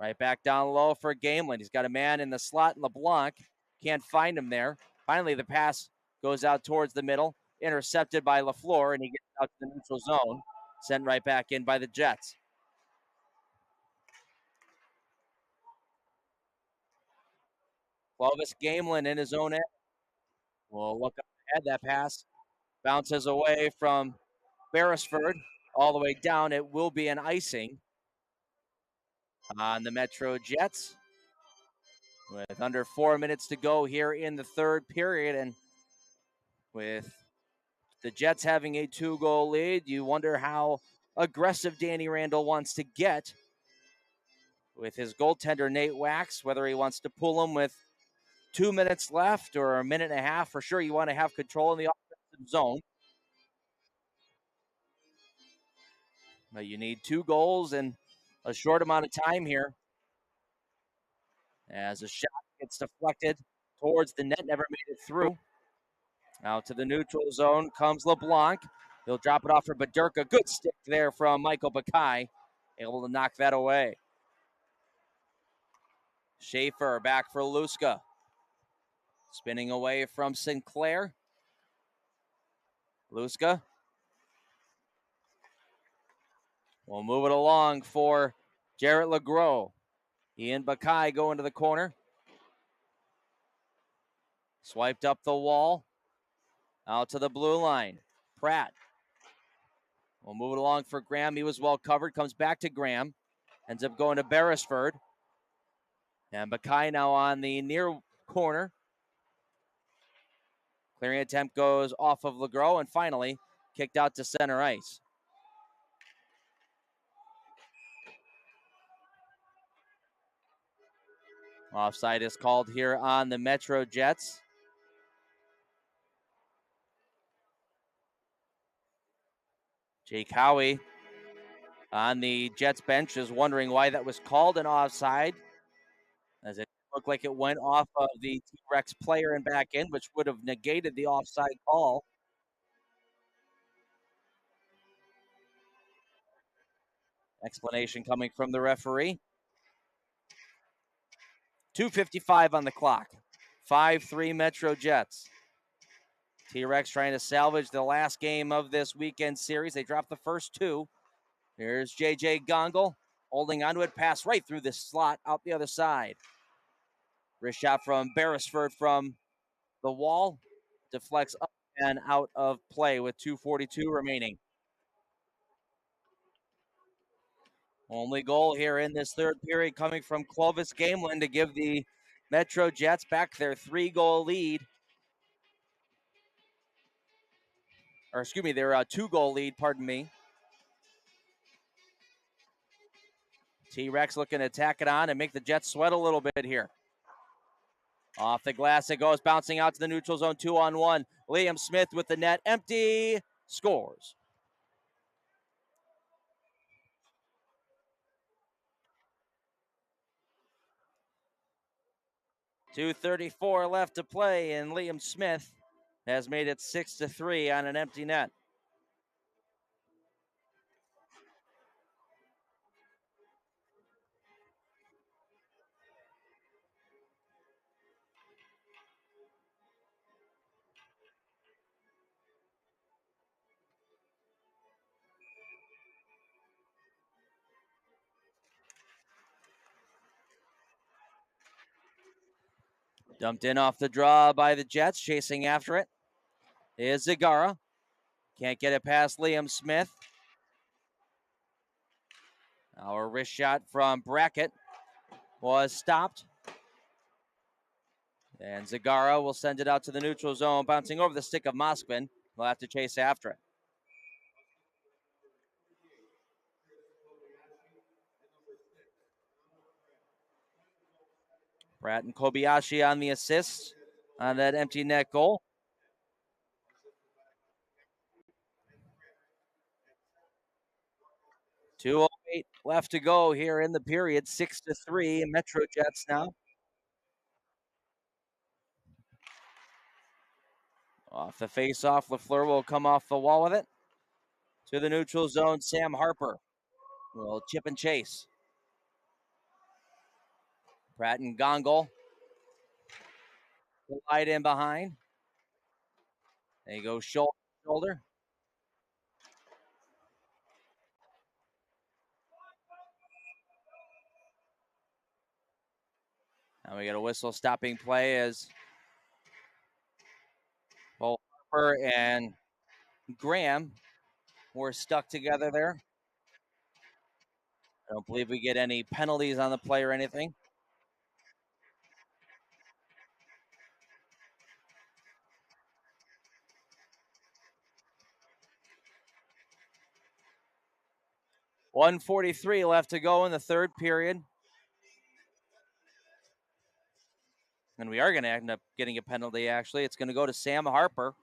Right back down low for Gamelin. He's got a man in the slot in LeBlanc. Can't find him there. Finally, the pass goes out towards the middle. Intercepted by LaFleur, and he gets out to the neutral zone. Sent right back in by the Jets. Clovis Gamelin in his own end. We'll look up ahead. That pass bounces away from Beresford all the way down. It will be an icing. on the Metro Jets with under 4 minutes to go here in the third period. And with the Jets having a 2-goal lead, you wonder how aggressive Danny Randall wants to get with his goaltender, Nate Wax, whether he wants to pull him with 2 minutes left or a minute and a half. For sure, you want to have control in the offensive zone. But you need 2 goals in a short amount of time here. As a shot gets deflected towards the net, never made it through. Out to the neutral zone comes LeBlanc. He'll drop it off for Badurka. Good stick there from Michael Bakai. Able to knock that away. Schaefer back for Luska. Spinning away from Sinclair. Luska will move it along for Jarrett LeGros. Ian Bakai go into the corner. Swiped up the wall. Out to the blue line. Pratt will move it along for Graham. He was well covered. Comes back to Graham. Ends up going to Beresford. And Bakai now on the near corner. Clearing attempt goes off of LeGros and finally kicked out to center ice. Offside is called here on the Metro Jets. Jake Howie on the Jets bench is wondering why that was called an offside, as it looked like it went off of the TRex player and back in, which would have negated the offside call. Explanation coming from the referee. 2:55 on the clock. 5-3 Metro Jets. T-Rex trying to salvage the last game of this weekend series. They dropped the first 2. Here's JJ Gongle holding onto it. Pass right through the slot out the other side. Wrist shot from Beresford from the wall. Deflects up and out of play with 2:42 remaining. Only goal here in this third period coming from Clovis Gamelin to give the Metro Jets back their 3-goal lead. Or excuse me, their 2-goal lead, pardon me. T-Rex looking to tack it on and make the Jets sweat a little bit here. Off the glass it goes, bouncing out to the neutral zone, 2-on-1. Liam Smith with the net empty, scores. .234 left to play, and Liam Smith has made it 6-3 on an empty net. Dumped in off the draw by the Jets, chasing after it is Zagara. Can't get it past Liam Smith. Our wrist shot from Brackett was stopped. And Zagara will send it out to the neutral zone, bouncing over the stick of Moskvin. We'll have to chase after it. Pratt and Kobayashi on the assist on that empty net goal. .208 left to go here in the period. 6-3 Metro Jets now. Off the face-off, Lafleur will come off the wall with it. To the neutral zone, Sam Harper will chip and chase. Pratt and Gongle slide in behind. They go shoulder to shoulder. Now we get a whistle stopping play as both Harper and Graham were stuck together there. I don't believe we get any penalties on the play or anything. .143 left to go in the third period. And we are going to end up getting a penalty, actually. It's going to go to Sam Harper.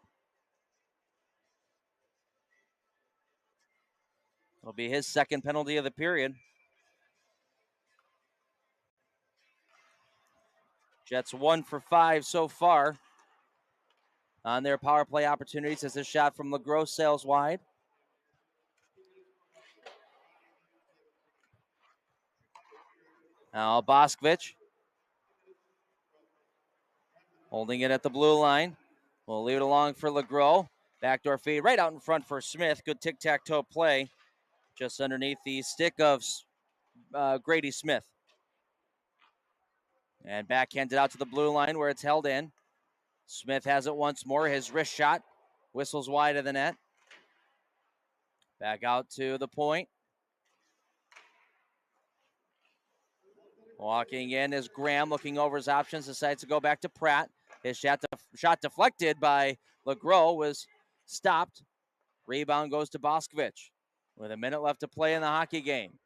It'll be his second penalty of the period. Jets 1 for 5 so far on their power play opportunities as this shot from LeGros sails wide. Now Boscovich holding it at the blue line. We'll leave it along for LeGros. Backdoor feed right out in front for Smith. Good tic-tac-toe play just underneath the stick of Grady Smith. And backhanded out to the blue line where it's held in. Smith has it once more. His wrist shot whistles wide of the net. Back out to the point. Walking in is Graham, looking over his options, decides to go back to Pratt. His shot deflected by LeGros was stopped. Rebound goes to Boscovich with a minute left to play in the hockey game.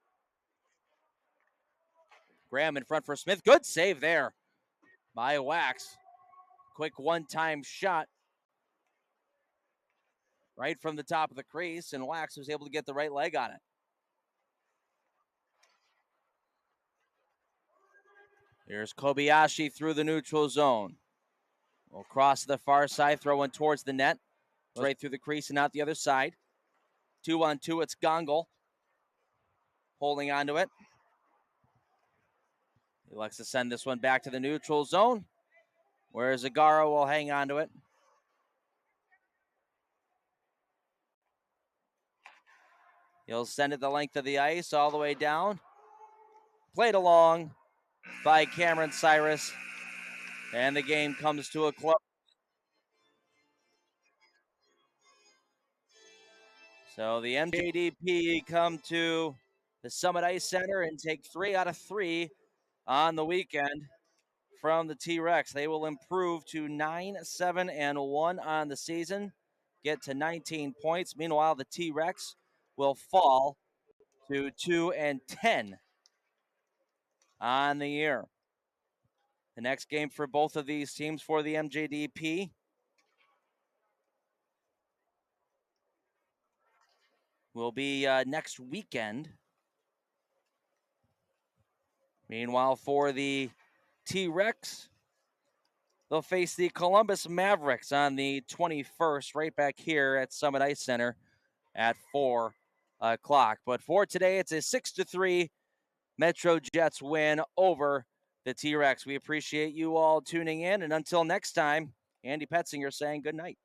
Graham in front for Smith. Good save there by Wax. Quick one-time shot right from the top of the crease, and Wax was able to get the right leg on it. Here's Kobayashi through the neutral zone. We'll cross to the far side, throwing towards the net. Right through the crease and out the other side. 2-on-2, it's Gongol holding onto it. He likes to send this one back to the neutral zone, where Zagara will hang onto it. He'll send it the length of the ice all the way down. Played along by Cameron Cyrus, and the game comes to a close. So the MJDP come to the Summit Ice Center and take 3 out of 3 on the weekend from the TRex. They will improve to 9-7-1 on the season, get to 19 points. Meanwhile, the TRex will fall to 2-10 on the year. The next game for both of these teams for the MJDP will be next weekend. Meanwhile, for the TRex, they'll face the Columbus Mavericks on the 21st, right back here at Summit Ice Center at 4 o'clock. But for today, it's a 6-3 Metro Jets win over the TRex. We appreciate you all tuning in, and until next time, Andy Petzinger saying good night.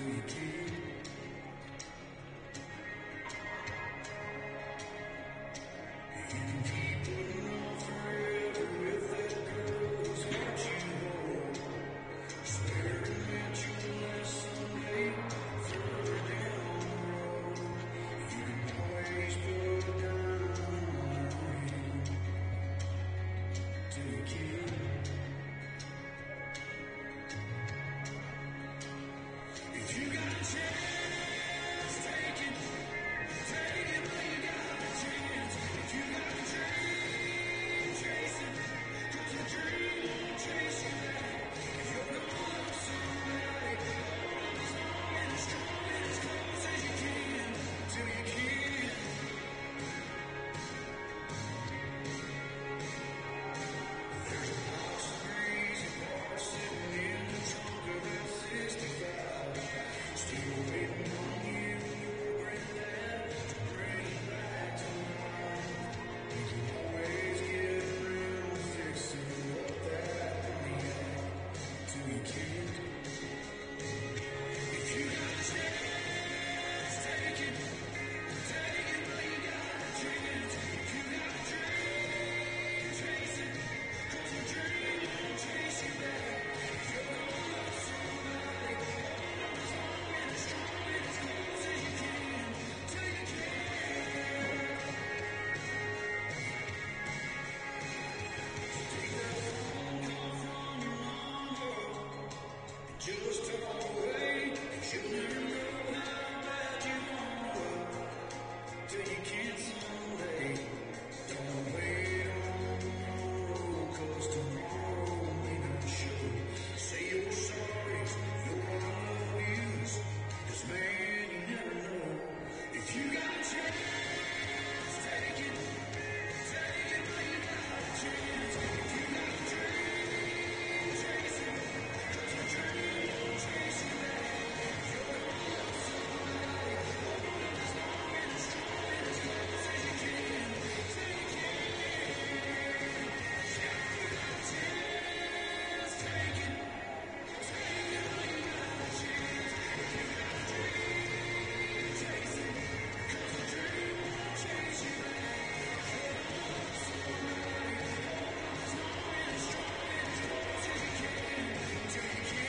you keep. You keep putting off forever with that girl whose heart you hold. Swearing that you'll last someday further down the road. You can always put a gun on her hand. Do you keep? If you got a chance, take it. Take it while you got a chance. If you got a dream, chase it. 'Cause a dream won't chase you back. If you're gonna love somebody, hold on as long and as strong and as close as you can. Till you can. There's a box of greasy bars sitting in the trunk of that 65. Still waiting on you and your granddad to bring it back to life. You can always get around to fixing up that Pontiac till you can't. If you got a chance, take it. Take it while you got a chance. If you got a dream, chase it. 'Cause a dream won't chase you back. If you're gonna love somebody, hold on as long and as strong and as close as you can. Till you can. Take that phone call from your mama. Just talk away, 'cause you'll never know how bad you want her till you can't someday. Don't wait on tomorrow, 'cause tomorrow may not show. Say you're sorry, you're I love yous, 'cause man, you never know. If you got a chance, take it. Take it while you got a chance. If you got a dream, chase it. 'Cause a dream won't chase you back. If you're gonna love somebody, hold on as long and as strong and as close as you can. Till you can. Yeah, if you got a chance, take it. Take it while you got a chance. If you got a dream, chase it. 'Cause a dream won't chase you back. If you're gonna love somebody, hold on as long and as strong and as close as you can. Till you can.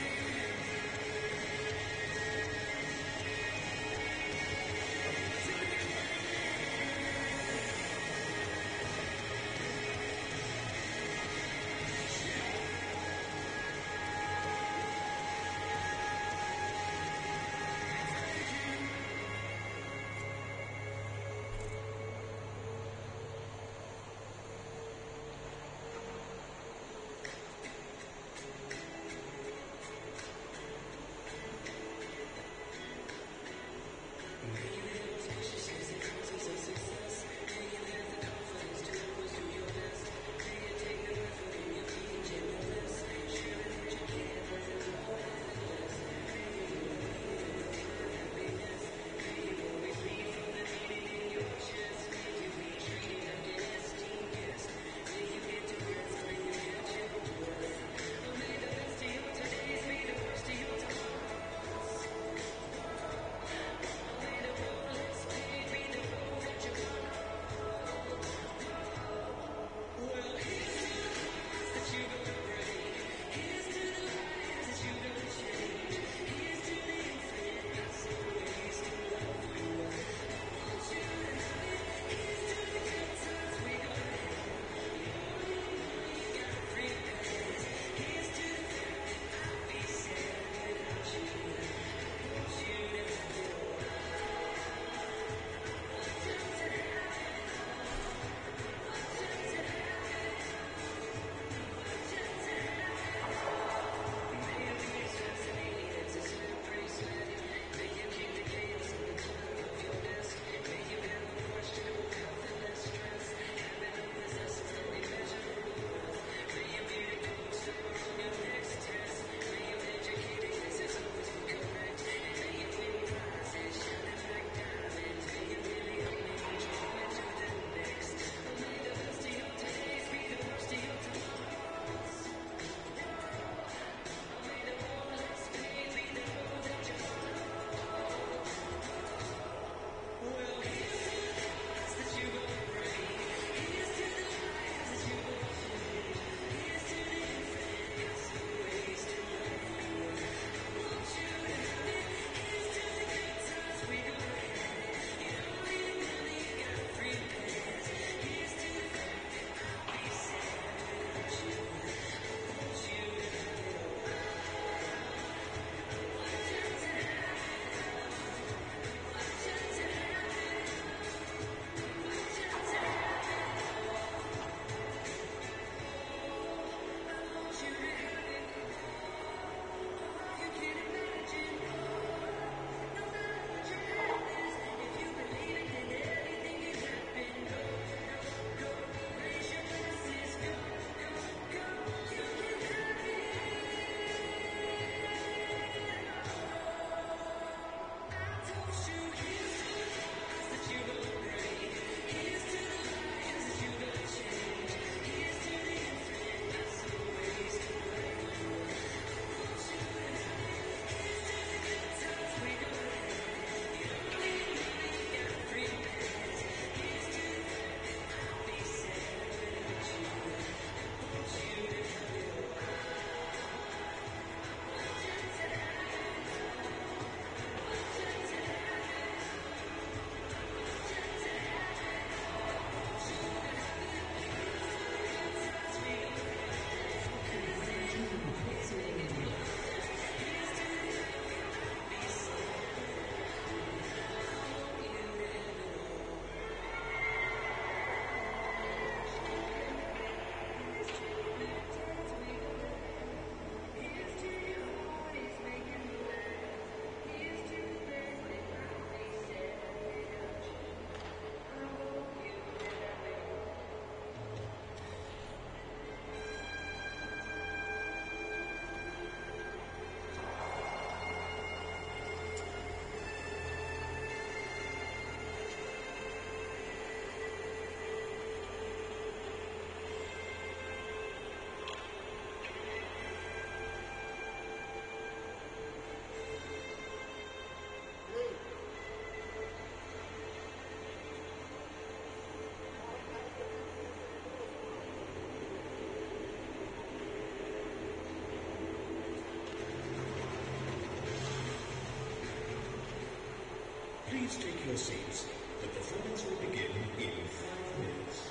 Please take your seats. The performance will begin in 5 minutes.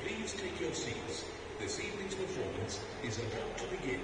Please take your seats. This evening's performance is about to begin.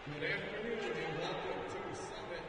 Good afternoon and welcome to Summit